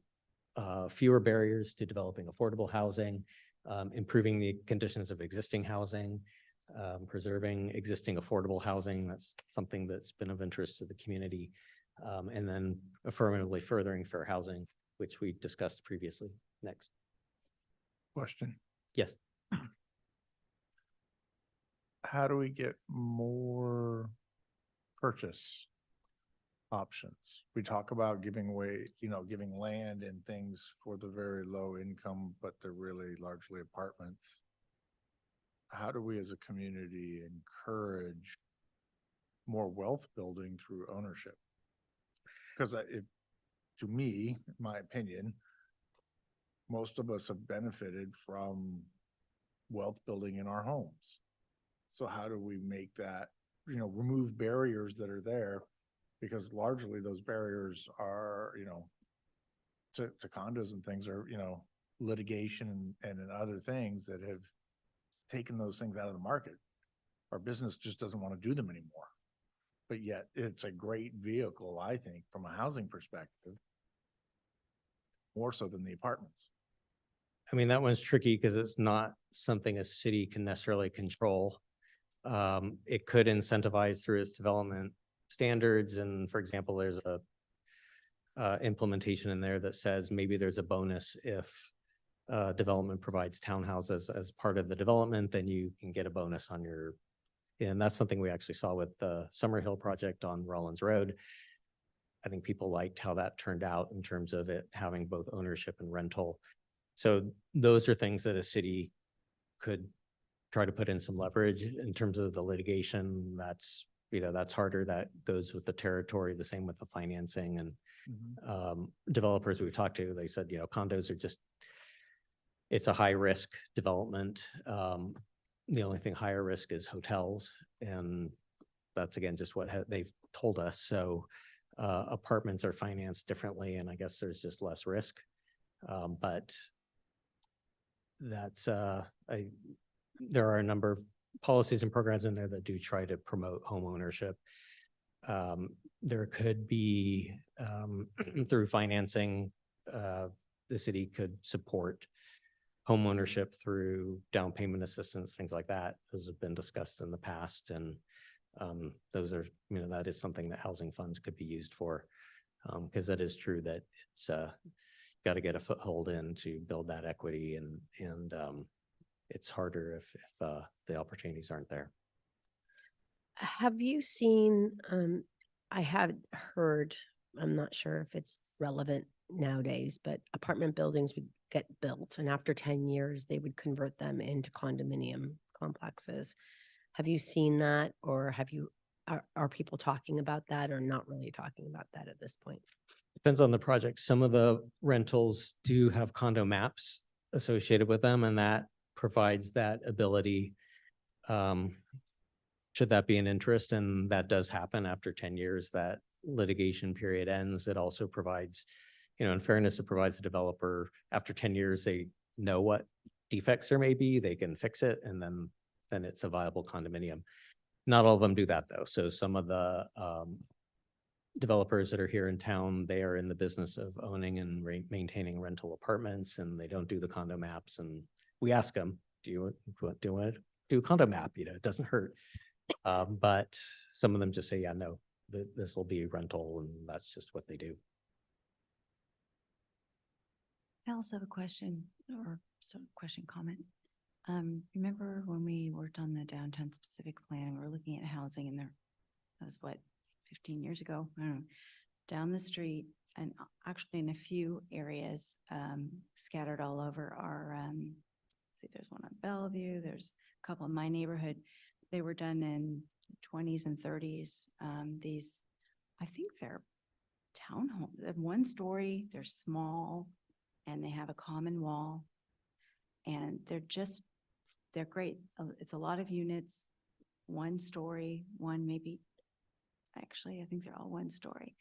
fewer barriers to developing affordable housing, improving the conditions of existing housing, preserving existing affordable housing. That's something that's been of interest to the community. And then affirmatively furthering fair housing, which we discussed previously. Next. Question. Yes. How do we get more purchase options? We talk about giving away, giving land and things for the very low income, but they're really largely apartments. How do we as a community encourage more wealth building through ownership? Because to me, in my opinion, most of us have benefited from wealth building in our homes. So how do we make that, remove barriers that are there? Because largely those barriers are, to condos and things are, litigation and other things that have taken those things out of the market. Our business just doesn't want to do them anymore. But yet it's a great vehicle, I think, from a housing perspective, more so than the apartments. I mean, that one's tricky because it's not something a city can necessarily control. It could incentivize through its development standards. And for example, there's a implementation in there that says maybe there's a bonus if development provides townhouses as part of the development, then you can get a bonus on your, and that's something we actually saw with the Summerhill project on Rollins Road. I think people liked how that turned out in terms of it having both ownership and rental. So those are things that a city could try to put in some leverage. In terms of the litigation. That's, that's harder. That goes with the territory, the same with the financing and developers we talked to, they said, condos are just, it's a high risk development. The only thing higher risk is hotels. And that's again, just what they've told us. So apartments are financed differently, and I guess there's just less risk. But that's, there are a number of policies and programs in there that do try to promote home ownership. There could be, through financing, the city could support home ownership through down payment assistance, things like that. Those have been discussed in the past, and those are, that is something that housing funds could be used for, because that is true that it's got to get a foothold in to build that equity, and it's harder if the opportunities aren't there. Have you seen, I have heard, I'm not sure if it's relevant nowadays, but apartment buildings would get built and after 10 years, they would convert them into condominium complexes. Have you seen that, or are people talking about that, or not really talking about that at this point? Depends on the project. Some of the rentals do have condo maps associated with them, and that provides that ability. Should that be an interest, and that does happen after 10 years, that litigation period ends. It also provides, in fairness, it provides the developer, after 10 years, they know what defects there may be, they can fix it, and then it's a viable condominium. Not all of them do that though. So some of the developers that are here in town, they are in the business of owning and maintaining rental apartments, and they don't do the condo maps. And we ask them, do you want to do a condo map? It doesn't hurt. But some of them just say, yeah, no, this will be rental, and that's just what they do. I also have a question, or some question comment. Remember when we worked on the downtown specific plan and we were looking at housing, and that was what, 15 years ago? I don't know. Down the street, and actually in a few areas scattered all over our, see, there's one on Bellevue, there's a couple in my neighborhood. They were done in 20s and 30s. These, I think they're townhomes. They're 1 story, they're small, and they have a common wall. And they're great. It's a lot of units, 1 story, actually, I think they're all 1 story,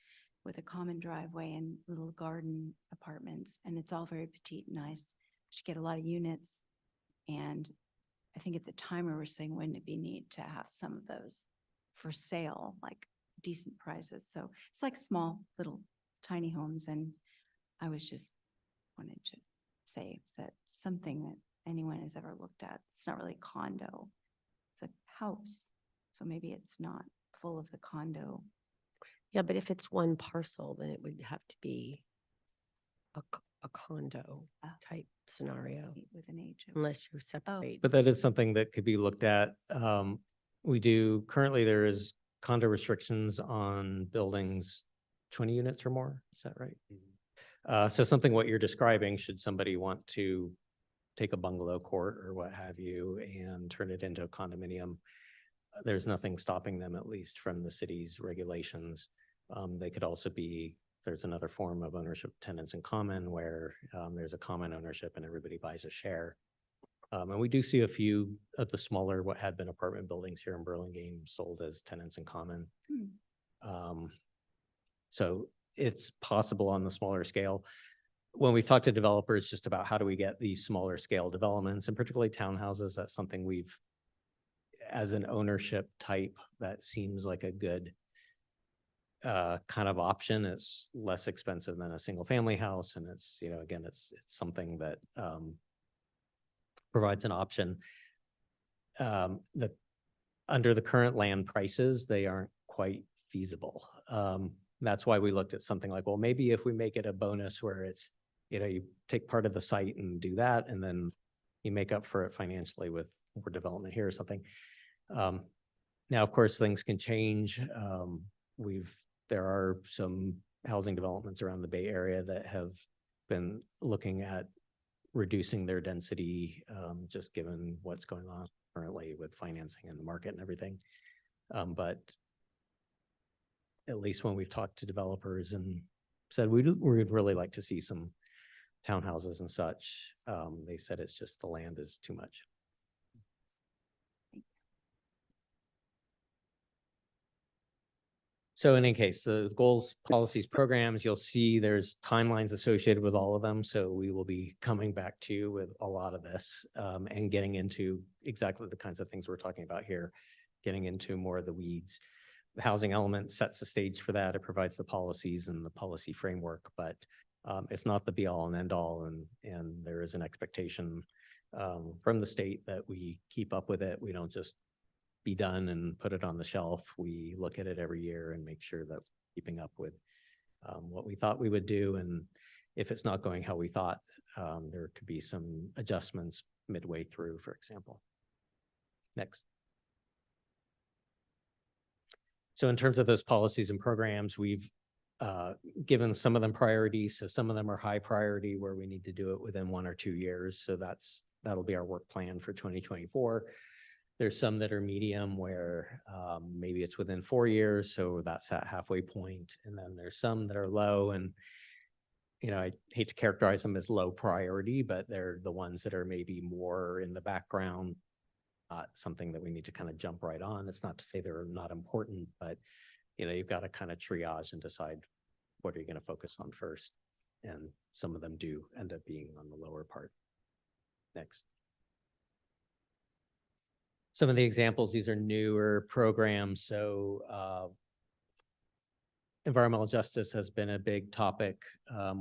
with a common driveway and little garden apartments. And it's all very petite and nice. You get a lot of units. And I think at the time we were saying, wouldn't it be neat to have some of those for sale, like decent prices? So it's like small, little tiny homes. And I was just wanted to say that something that anyone has ever looked at. It's not really a condo. It's a house. So maybe it's not full of the condo Yeah, but if it's one parcel, then it would have to be a condo type scenario, With an HOA. unless you separate. But that is something that could be looked at. We do, currently there is condo restrictions on buildings 20 units or more. Is that right? So something what you're describing, should somebody want to take a bungalow court or what have you and turn it into a condominium, there's nothing stopping them, at least from the city's regulations. They could also be, there's another form of ownership, tenants in common, where there's a common ownership and everybody buys a share. And we do see a few of the smaller, what had been apartment buildings here in Burlingame sold as tenants in common. So it's possible on the smaller scale. When we talk to developers just about how do we get these smaller scale developments, and particularly townhouses, that's something we've, as an ownership type, that seems like a good kind of option. It's less expensive than a single family house. And it's, you know, again, it's something that provides an option. That under the current land prices, they aren't quite feasible. That's why we looked at something like, well, maybe if we make it a bonus where it's, you know, you take part of the site and do that, and then you make up for it financially with more development here or something. Now, of course, things can change. There are some housing developments around the Bay Area that have been looking at reducing their density, just given what's going on currently with financing in the market and everything. But at least when we've talked to developers and said we'd really like to see some townhouses and such, they said it's just the land is too much. So in any case, the goals, policies, programs, you'll see there's timelines associated with all of them. So we will be coming back to you with a lot of this and getting into exactly the kinds of things we're talking about here, getting into more of the weeds. The housing element sets the stage for that. It provides the policies and the policy framework, but it's not the be all and end all. And there is an expectation from the state that we keep up with it. We don't just be done and put it on the shelf. We look at it every year and make sure that we're keeping up with what we thought we would do. And if it's not going how we thought, there could be some adjustments midway through, for example. Next. So in terms of those policies and programs, we've given some of them priorities. So some of them are high priority where we need to do it within 1 or 2 years. So that'll be our work plan for 2024. There's some that are medium where maybe it's within 4 years. So that's that halfway point. And then there's some that are low, and, you know, I hate to characterize them as low priority, but they're the ones that are maybe more in the background, something that we need to kind of jump right on. It's not to say they're not important, but, you know, you've got to kind of triage and decide what are you going to focus on first. And some of them do end up being on the lower part. Next. Some of the examples, these are newer programs. So environmental justice has been a big topic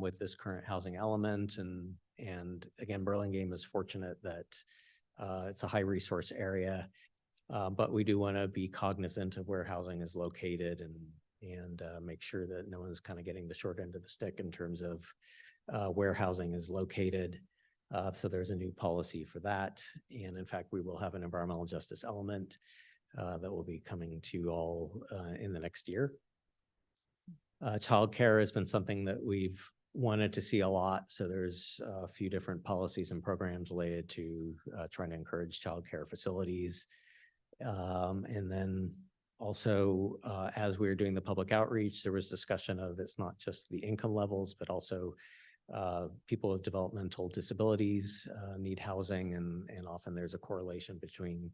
with this current housing element. And again, Burlingame is fortunate that it's a high resource area, but we do want to be cognizant of where housing is located and make sure that no one's kind of getting the short end of the stick in terms of where housing is located. So there's a new policy for that. And in fact, we will have an environmental justice element that will be coming to you all in the next year. Childcare has been something that we've wanted to see a lot. So there's a few different policies and programs related to trying to encourage childcare facilities. And then also, as we were doing the public outreach, there was discussion of it's not just the income levels, but also people with developmental disabilities need housing, and often there's a correlation between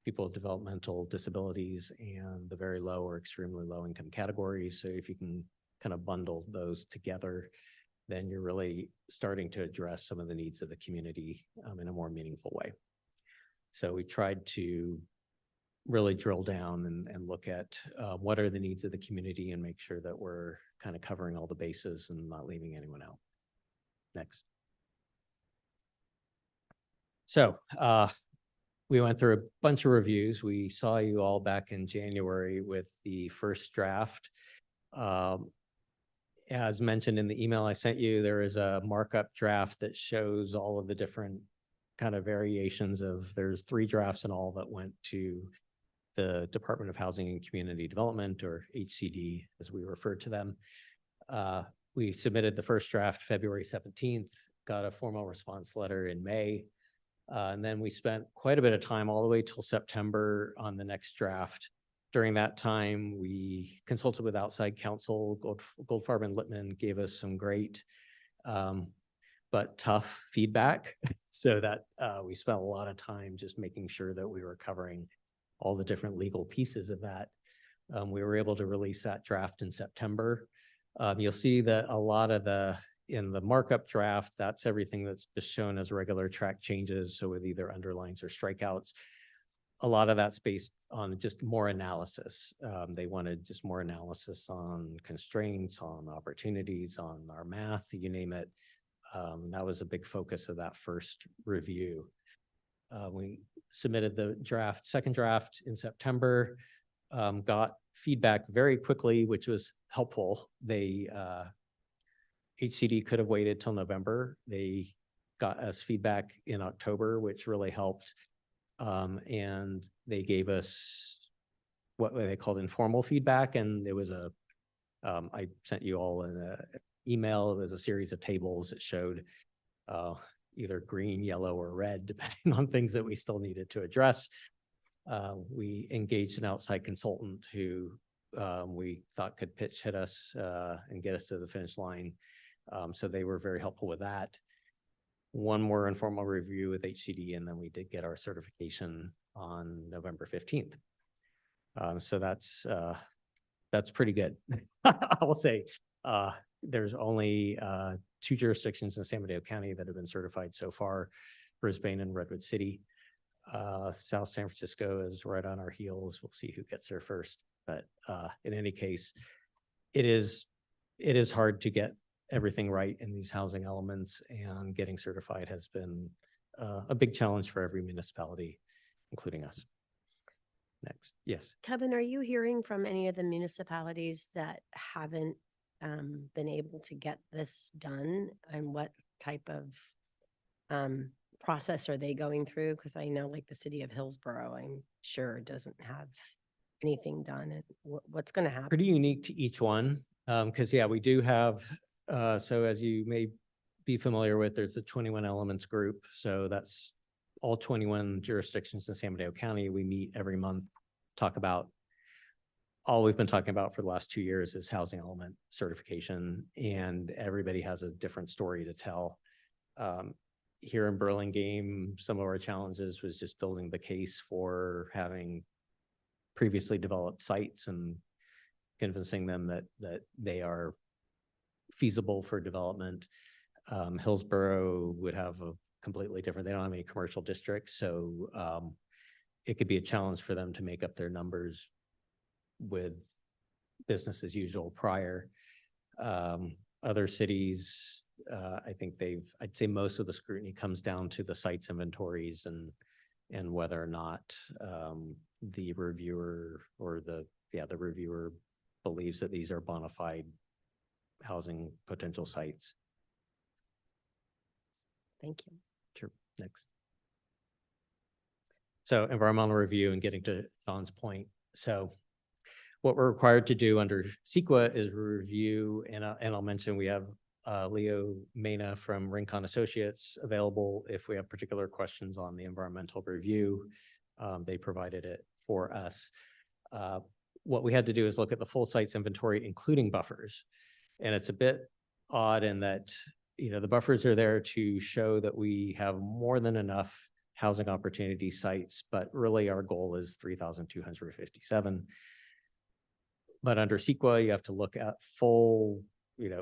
people with developmental disabilities and the very low or extremely low income categories. So if you can kind of bundle those together, then you're really starting to address some of the needs of the community in a more meaningful way. So we tried to really drill down and look at what are the needs of the community and make sure that we're kind of covering all the bases and not leaving anyone out. Next. So we went through a bunch of reviews. We saw you all back in January with the first draft. As mentioned in the email I sent you, there is a markup draft that shows all of the different kind of variations of, there's 3 drafts in all that went to the Department of Housing and Community Development, or HCD, as we refer to them. We submitted the first draft February 17th, got a formal response letter in May. And then we spent quite a bit of time all the way till September on the next draft. During that time, we consulted with outside counsel. Goldfarb and Littman gave us some great but tough feedback. So that we spent a lot of time just making sure that we were covering all the different legal pieces of that. We were able to release that draft in September. You'll see that a lot of in the markup draft, that's everything that's just shown as regular track changes. So with either underlines or strikeouts, a lot of that's based on just more analysis. They wanted just more analysis on constraints, on opportunities, on our math, you name it. That was a big focus of that first review. We submitted the second draft in September, got feedback very quickly, which was helpful. HCD could have waited till November. They got us feedback in October, which really helped. And they gave us what they called informal feedback. And it was I sent you all an email. It was a series of tables that showed either green, yellow, or red, depending on things that we still needed to address. We engaged an outside consultant who we thought could pitch hit us and get us to the finish line. So they were very helpful with that. One more informal review with HCD, and then we did get our certification on November 15th. So that's pretty good. I will say there's only 2 jurisdictions in San Mateo County that have been certified so far, Brisbane and Redwood City. South San Francisco is right on our heels. We'll see who gets there first. But in any case, it is hard to get everything right in these housing elements, and getting certified has been a big challenge for every municipality, including us. Next, yes. Kevin, are you hearing from any of the municipalities that haven't been able to get this done, and what type of process are they going through? Because I know, like, the city of Hillsborough, I'm sure doesn't have anything done. And what's going to happen? Pretty unique to each one, because yeah, we do have. So as you may be familiar with, there's a 21 elements group. So that's all 21 jurisdictions in San Mateo County. We meet every month, talk about all we've been talking about for the last 2 years is housing element certification, and everybody has a different story to tell. Here in Burlingame, some of our challenges was just building the case for having previously developed sites and convincing them that they are feasible for development. Hillsborough would have a completely different, they don't have any commercial districts. So it could be a challenge for them to make up their numbers with business as usual prior. Other cities, I think I'd say most of the scrutiny comes down to the sites inventories and whether or not the reviewer or the reviewer believes that these are bona fide housing potential sites. Thank you. Sure. Next. So environmental review, and getting to John's point. So what we're required to do under CEQA is review, and I'll mention we have Leo Mena from Rincon Associates available if we have particular questions on the environmental review. They provided it for us. What we had to do is look at the full sites inventory, including buffers. And it's a bit odd in that, the buffers are there to show that we have more than enough housing opportunity sites, but really our goal is 3,257. But under CEQA, you have to look at full,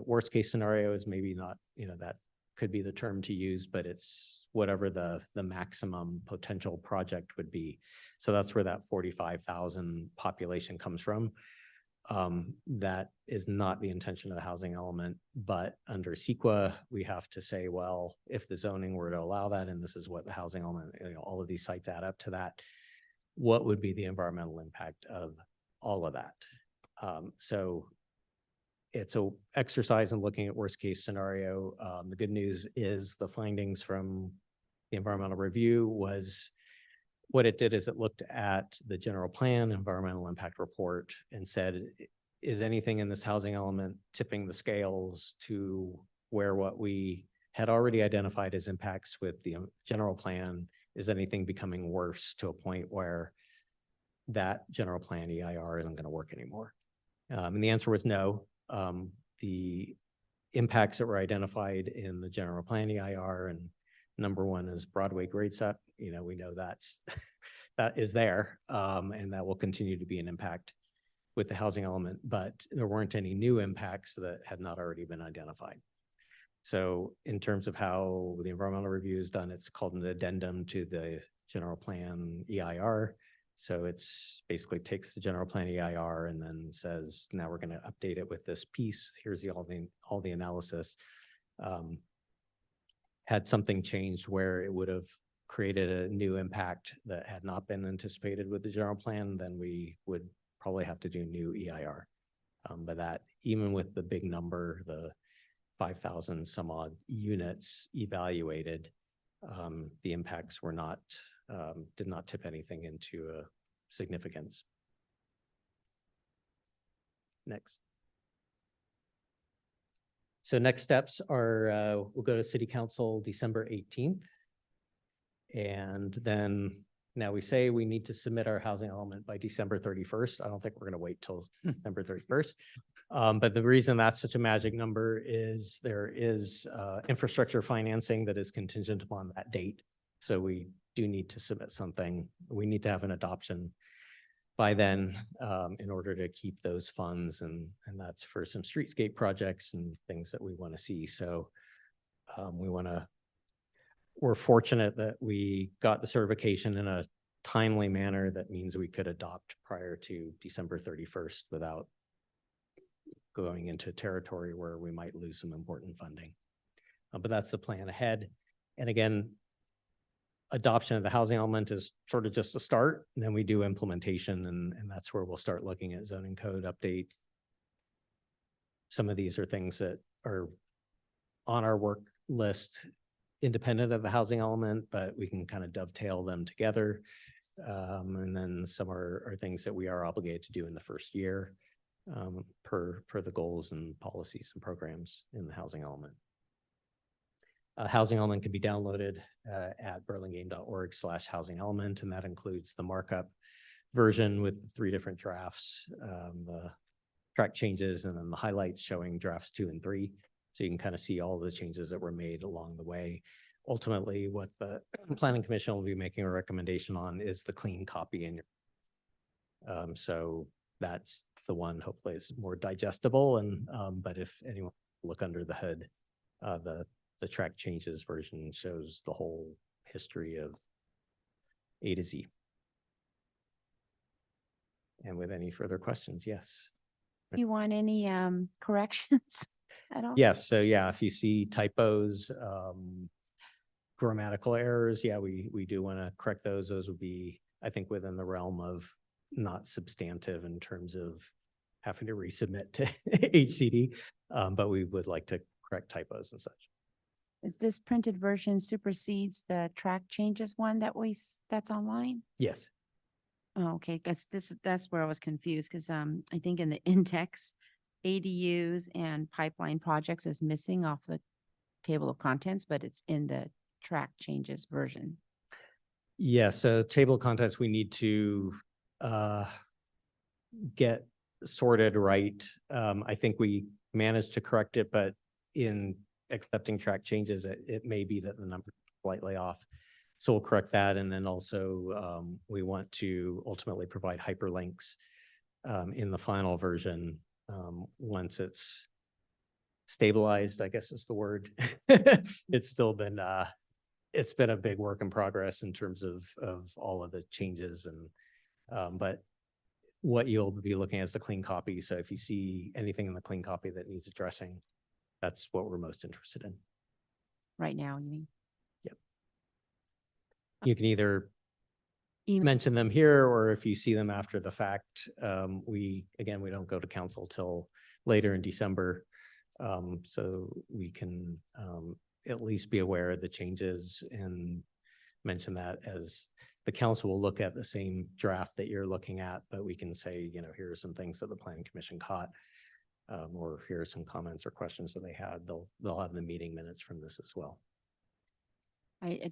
worst case scenarios, maybe not, that could be the term to use, but it's whatever the maximum potential project would be. So that's where that 45,000 population comes from. That is not the intention of the housing element, but under CEQA, we have to say, well, if the zoning were to allow that, and this is what the housing element, all of these sites add up to that, what would be the environmental impact of all of that? So it's a exercise in looking at worst case scenario. The good news is the findings from the environmental review was what it did is it looked at the general plan, environmental impact report, and said, is anything in this housing element tipping the scales to where what we had already identified as impacts with the general plan, is anything becoming worse to a point where that general plan EIR isn't going to work anymore? And the answer was no. The impacts that were identified in the general plan EIR, and number one is Broadway grade set. You know, we know that is there, and that will continue to be an impact with the housing element, but there weren't any new impacts that had not already been identified. So in terms of how the environmental review is done, it's called an addendum to the general plan EIR. So it's basically takes the general plan EIR and then says, now we're going to update it with this piece. Here's all the analysis. Had something changed where it would have created a new impact that had not been anticipated with the general plan, then we would probably have to do new EIR. But that, even with the big number, the 5,000 some odd units evaluated, the impacts were not, did not tip anything into a significance. Next. So next steps are, we'll go to City Council December 18th. And then now we say we need to submit our housing element by December 31st. I don't think we're going to wait till December 31st. But the reason that's such a magic number is there is infrastructure financing that is contingent upon that date. So we do need to submit something. We need to have an adoption by then in order to keep those funds. And that's for some streetscape projects and things that we want to see. So we're fortunate that we got the certification in a timely manner. That means we could adopt prior to December 31st without going into territory where we might lose some important funding. But that's the plan ahead. And again, adoption of the housing element is sort of just a start. And then we do implementation, and that's where we'll start looking at zoning code update. Some of these are things that are on our work list independent of the housing element, but we can kind of dovetail them together. And then some are things that we are obligated to do in the first year per the goals and policies and programs in the housing element. Housing element can be downloaded at burlingame.org/housing element, and that includes the markup version with 3 different drafts, the track changes, and then the highlights showing drafts 2 and 3. So you can kind of see all the changes that were made along the way. Ultimately, what the Planning Commission will be making a recommendation on is the clean copy in your. So that's the one, hopefully it's more digestible. And but if anyone look under the hood, the track changes version shows the whole history of A to Z. And with any further questions, yes. You want any corrections at all? Yes. So yeah, if you see typos, grammatical errors, yeah, we do want to correct those. Those would be, I think, within the realm of not substantive in terms of having to resubmit to HCD, but we would like to correct typos and such. Is this printed version supersedes the track changes one that's online? Yes. Oh, okay, that's where I was confused, because I think in the index, ADUs and pipeline projects is missing off the table of contents, but it's in the track changes version. Yeah, so table of contents, we need to get sorted right. I think we managed to correct it, but in accepting track changes, it may be that the number is slightly off. So we'll correct that. And then also we want to ultimately provide hyperlinks in the final version once it's stabilized, I guess is the word. It's still been, it's been a big work in progress in terms of all of the changes. And but what you'll be looking at is the clean copy. So if you see anything in the clean copy that needs addressing, that's what we're most interested in. Right now, you mean? Yep. You can either email? mention them here, or if you see them after the fact, we don't go to council till later in December. So we can, at least be aware of the changes and mention that as the council will look at the same draft that you're looking at, but we can say, here are some things that the planning commission caught. Or here are some comments or questions that they had. They'll have the meeting minutes from this as well.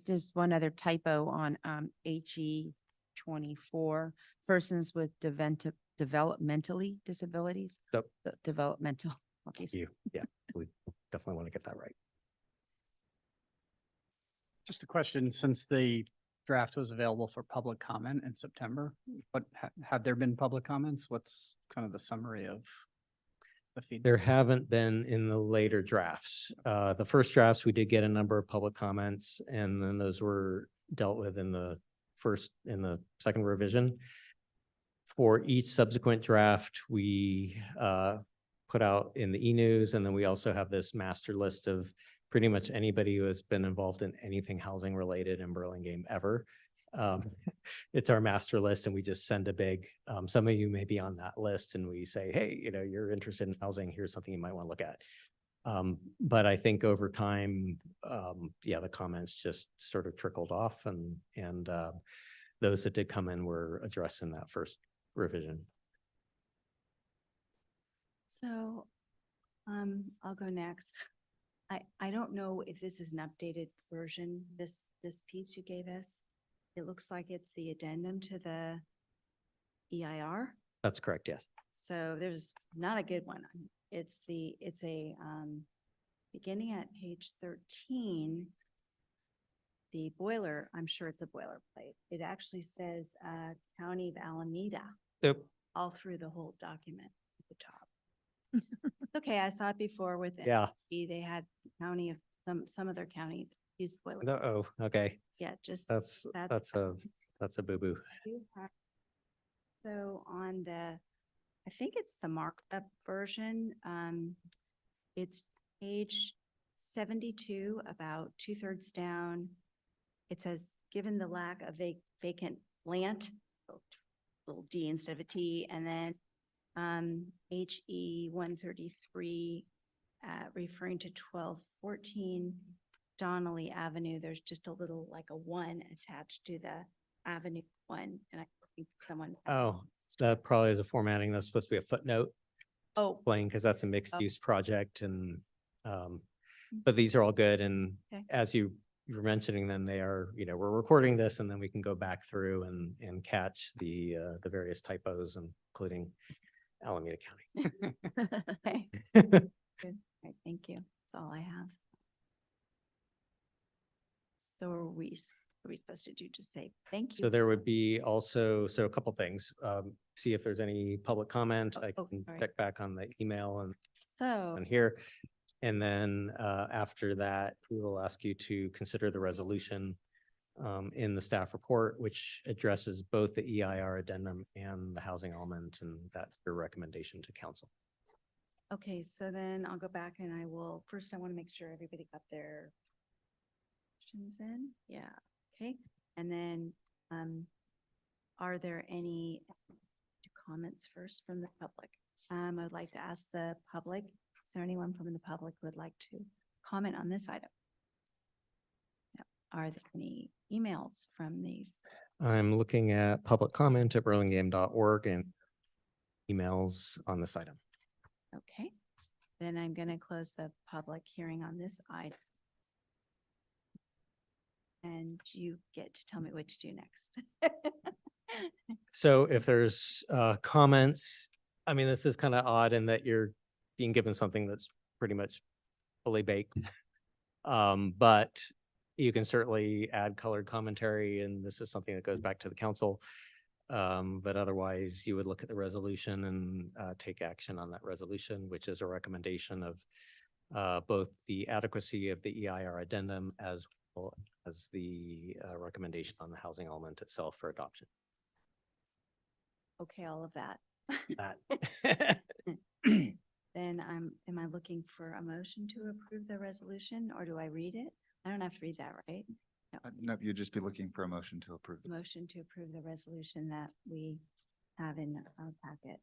Just one other typo on HE 24, persons with developmentally disabilities. Yep. Developmental. Okay. You, yeah, we definitely want to get that right. Just a question, since the draft was available for public comment in September, but have there been public comments? What's kind of the summary of the feedback? There haven't been in the later drafts. The first drafts, we did get a number of public comments, and then those were dealt with in the second revision. For each subsequent draft, we put out in the e-news, and then we also have this master list of pretty much anybody who has been involved in anything housing related in Burlingame ever. It's our master list, and we just send a big, some of you may be on that list, and we say, hey, you're interested in housing, here's something you might want to look at. But I think over time, the comments just sort of trickled off, and those that did come in were addressed in that first revision. So, I'll go next. I don't know if this is an updated version, this piece you gave us. It looks like it's the addendum to the EIR. That's correct, yes. So there's not a good one. It's a, beginning at page 13, the boiler, I'm sure it's a boilerplate. It actually says, County of Alameda Yep. all through the whole document at the top. Okay, I saw it before with Yeah. NFP. They had county of, some other county used boiler. Oh, okay. Yeah, just. That's a boo-boo. do have- So on the, I think it's the marked up version, it's page 72, about 2/3 down. It says, given the lack of vacant land, little D instead of a T, and then HE 133, referring to 1214 Donnelly Avenue, there's just a little, like a 1 attached to the Avenue 1, and I think someone. Oh, that probably is a formatting. That's supposed to be a footnote. Oh, Plain, because that's a mixed use project, and but these are all good, and Okay. as you were mentioning them, they are, we're recording this, and then we can go back through and catch the various typos, including Alameda County. okay, good. All right, thank you. That's all I have. So are we supposed to do, just say thank you? So there would be also, a couple things. See if there's any public comment. I Oh, can sorry. check back on the email and So, on here. And then after that, we will ask you to consider the resolution in the staff report, which addresses both the EIR addendum and the housing element, and that's your recommendation to council. okay, so then I'll go back and I will, first I want to make sure everybody got their questions in. Yeah, okay. And then, are there any comments first from the public? I'd like to ask the public, is there anyone from the public who would like to comment on this item? No. Are there any emails from the, I'm looking at public comment at burlingame.org and emails on this item. okay, then I'm going to close the public hearing on this item. And you get to tell me what to do next. So if there's comments, I mean, this is kind of odd in that you're being given something that's pretty much fully baked. But you can certainly add colored commentary, and this is something that goes back to the council. But otherwise, you would look at the resolution and take action on that resolution, which is a recommendation of both the adequacy of the EIR addendum as well as the recommendation on the housing element itself for adoption. Okay, all of that. That. Then am I looking for a motion to approve the resolution, or do I read it? I don't have to read that, right? No, you'd just be looking for a motion to approve. the- Motion to approve the resolution that we have in our packet.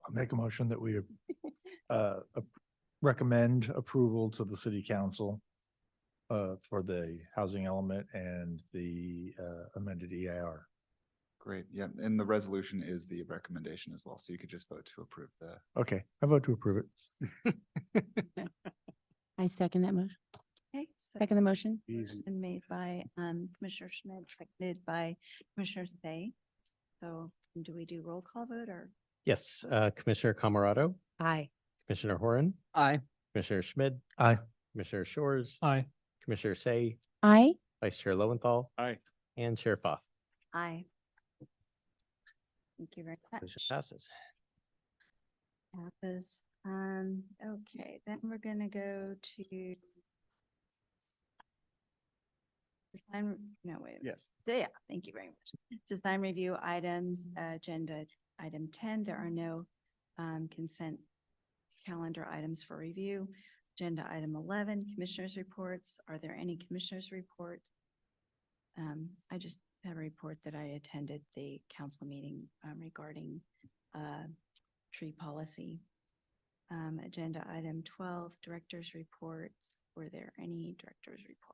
I'll make a motion that we recommend approval to the city council for the housing element and the amended EIR. Great, yeah, and the resolution is the recommendation as well, so you could just vote to approve the. Okay, I vote to approve it. I second that motion. Okay, so Second the motion. Easy. motion made by Commissioner Schmidt, seconded by Commissioner Say. So do we do roll call vote or? Yes, Commissioner Camerado, Aye. Commissioner Horan, Aye. Commissioner Schmidt, Aye. Commissioner Shores, Aye. Commissioner Say, Aye. Vice Chair Lowenthal, Aye. and Chair Foth. Aye. Thank you very much. Motion passes. Passes. Okay, then we're gonna go to. Design, no, wait. Yes. Yeah, thank you very much. Design review items, agenda item 10, there are no consent calendar items for review. Agenda item 11, commissioners' reports. Are there any commissioners' reports? I just have a report that I attended the council meeting regarding tree policy. Agenda item 12, directors' reports. Were there any directors' reports?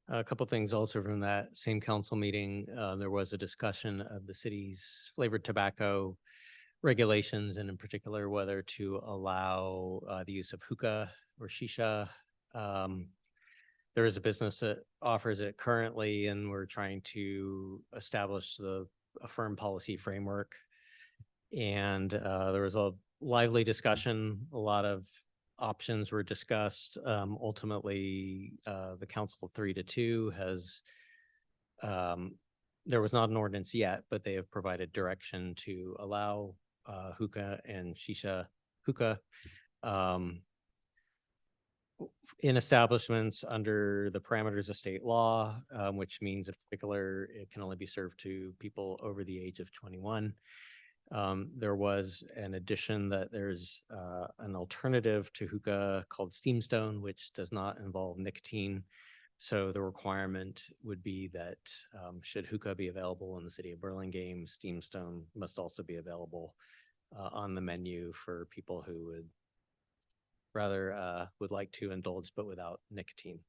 A couple things also from that same council meeting. There was a discussion of the city's flavored tobacco regulations, and in particular, whether to allow the use of hookah or shisha. There is a business that offers it currently, and we're trying to establish a firm policy framework. And there was a lively discussion. A lot of options were discussed. Ultimately, the council 3-2 has, there was not an ordinance yet, but they have provided direction to allow hookah and shisha hookah in establishments under the parameters of state law, which means in particular, it can only be served to people over the age of 21. There was an addition that there's an alternative to hookah called Steamstone, which does not involve nicotine. So the requirement would be that should hookah be available in the city of Burlingame, Steamstone must also be available on the menu for people who would rather would like to indulge, but without nicotine.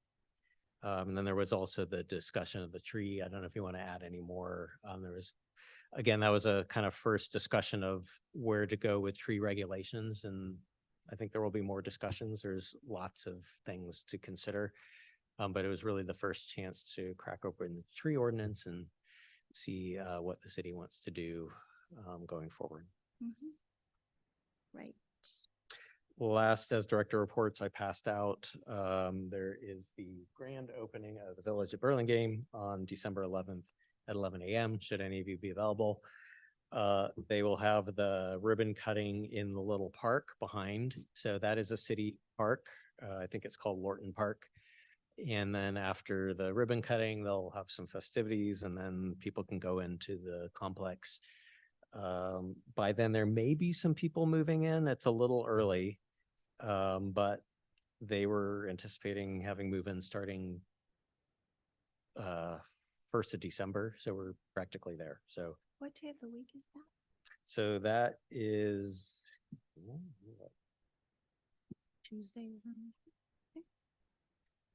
And then there was also the discussion of the tree. I don't know if you want to add any more. There was, again, that was a kind of first discussion of where to go with tree regulations. And I think there will be more discussions. There's lots of things to consider. But it was really the first chance to crack open the tree ordinance and see what the city wants to do going forward. Right. Last, as director reports, I passed out. There is the grand opening of the Village at Burlingame on December 11th at 11 a.m. Should any of you be available. They will have the ribbon cutting in the little park behind. So that is a city park. I think it's called Lorton Park. And then after the ribbon cutting, they'll have some festivities and then people can go into the complex. By then there may be some people moving in. It's a little early, but they were anticipating having move-in starting 1st of December. So we're practically there. So, What day of the week is that? so that is Tuesday.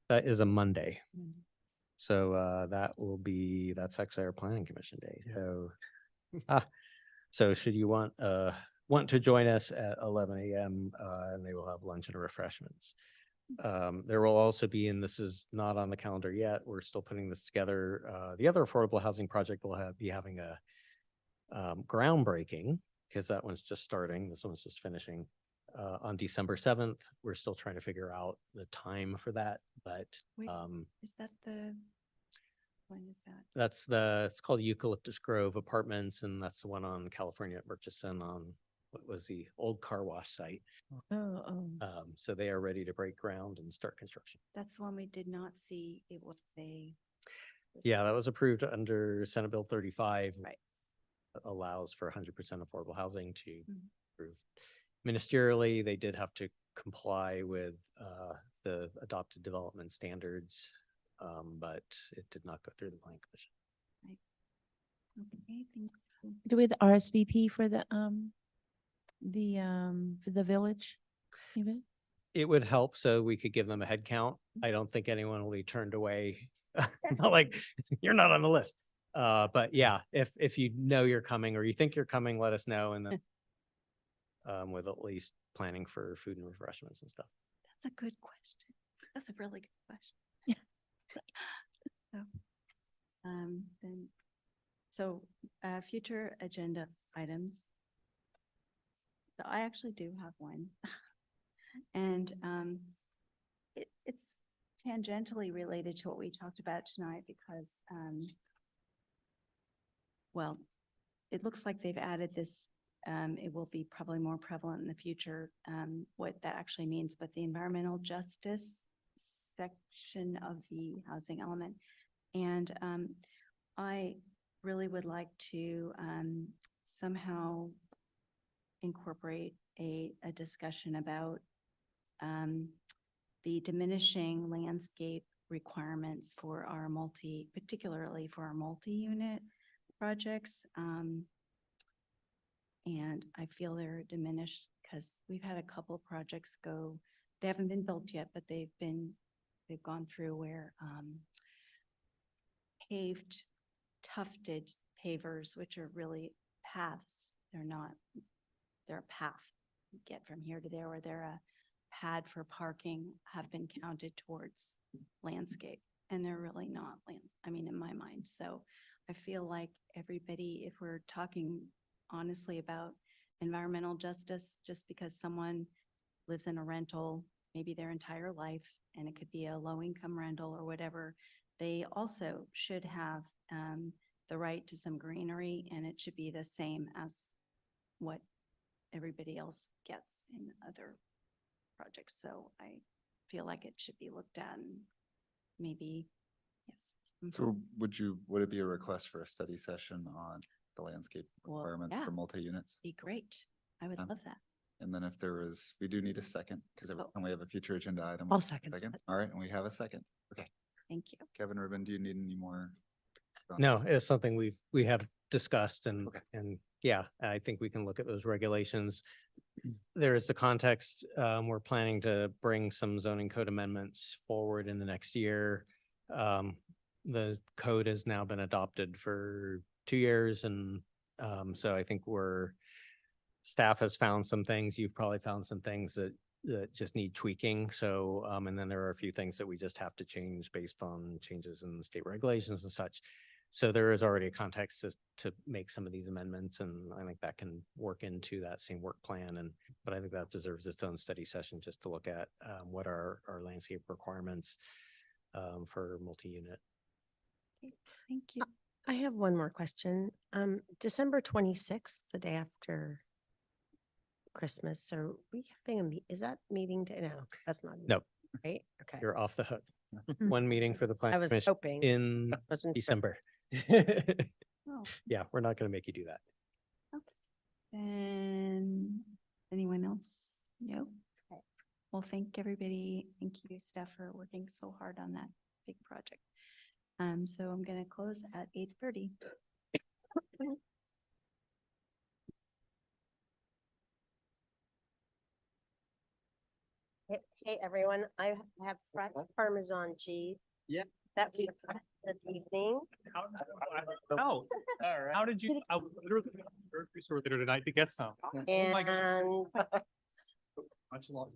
that is a Monday. So that will be, that's actually our planning commission day. So, so should you want to join us at 11 a.m. And they will have lunch and refreshments. There will also be, and this is not on the calendar yet, we're still putting this together. The other affordable housing project will be having a groundbreaking because that one's just starting. This one's just finishing on December 7th. We're still trying to figure out the time for that, but Wait, is that when is that? it's called Eucalyptus Grove Apartments, and that's the one on California at Murchison on what was the old car wash site. So they are ready to break ground and start construction. That's the one we did not see. It was Yeah, that was approved under Senate Bill 35. Right. Allows for 100% affordable housing to Mhm. approve. Ministerially, they did have to comply with the adopted development standards. But it did not go through the planning commission. Okay, thank you. Do we have the RSVP for the village? Even? It would help so we could give them a head count. I don't think anyone will be turned away. Not like, you're not on the list. But yeah, if you know you're coming or you think you're coming, let us know, and then with at least planning for food and refreshments and stuff. That's a good question. That's a really good question. So, future agenda items. So I actually do have one. And it's tangentially related to what we talked about tonight because, well, it looks like they've added this, it will be probably more prevalent in the future, what that actually means, but the environmental justice section of the housing element. And I really would like to somehow incorporate a discussion about the diminishing landscape requirements for our particularly for our multi-unit projects. And I feel they're diminished because we've had a couple of projects they haven't been built yet, but they've gone through where paved, tufted pavers, which are really paths. They're a path you get from here to there, or they're a pad for parking, have been counted towards landscape. And they're really not in my mind. So I feel like everybody, if we're talking honestly about environmental justice, just because someone lives in a rental, maybe their entire life, and it could be a low-income rental or whatever, they also should have the right to some greenery, and it should be the same as what everybody else gets in other projects. So I feel like it should be looked at and maybe, yes. So would it be a request for a study session on the landscape Well, requirements yeah. for multi-units? Be great. I would love that. And then if we do need a second, because Oh. we have a future agenda item. I'll second. All right, and we have a second. Okay. Thank you. Kevin Rubin, do you need any more? No, it's something we have discussed and, Okay. and yeah, I think we can look at those regulations. There is the context, we're planning to bring some zoning code amendments forward in the next year. The code has now been adopted for 2 years and, so I think staff has found some things, you've probably found some things that just need tweaking. So, and then there are a few things that we just have to change based on changes in state regulations and such. So there is already a context to make some of these amendments, and I think that can work into that same work plan. But I think that deserves its own study session just to look at what are our landscape requirements for multi-unit. Thank you. I have one more question. December 26th, the day after Christmas, so we having is that meeting day? No, that's not. No. Right? Okay. You're off the hook. One meeting for the I planning was commission hoping. in Wasn't sure. December. Oh, Yeah, we're not going to make you do that. and anyone else? No? Okay. Well, thank everybody. Thank you, staff, for working so hard on that big project. So I'm going to close at 8:30. Hey, everyone, I have fresh Parmesan cheese. Yeah. That we got this evening. How did you, I was literally at the grocery store there tonight to get some. And Much longer.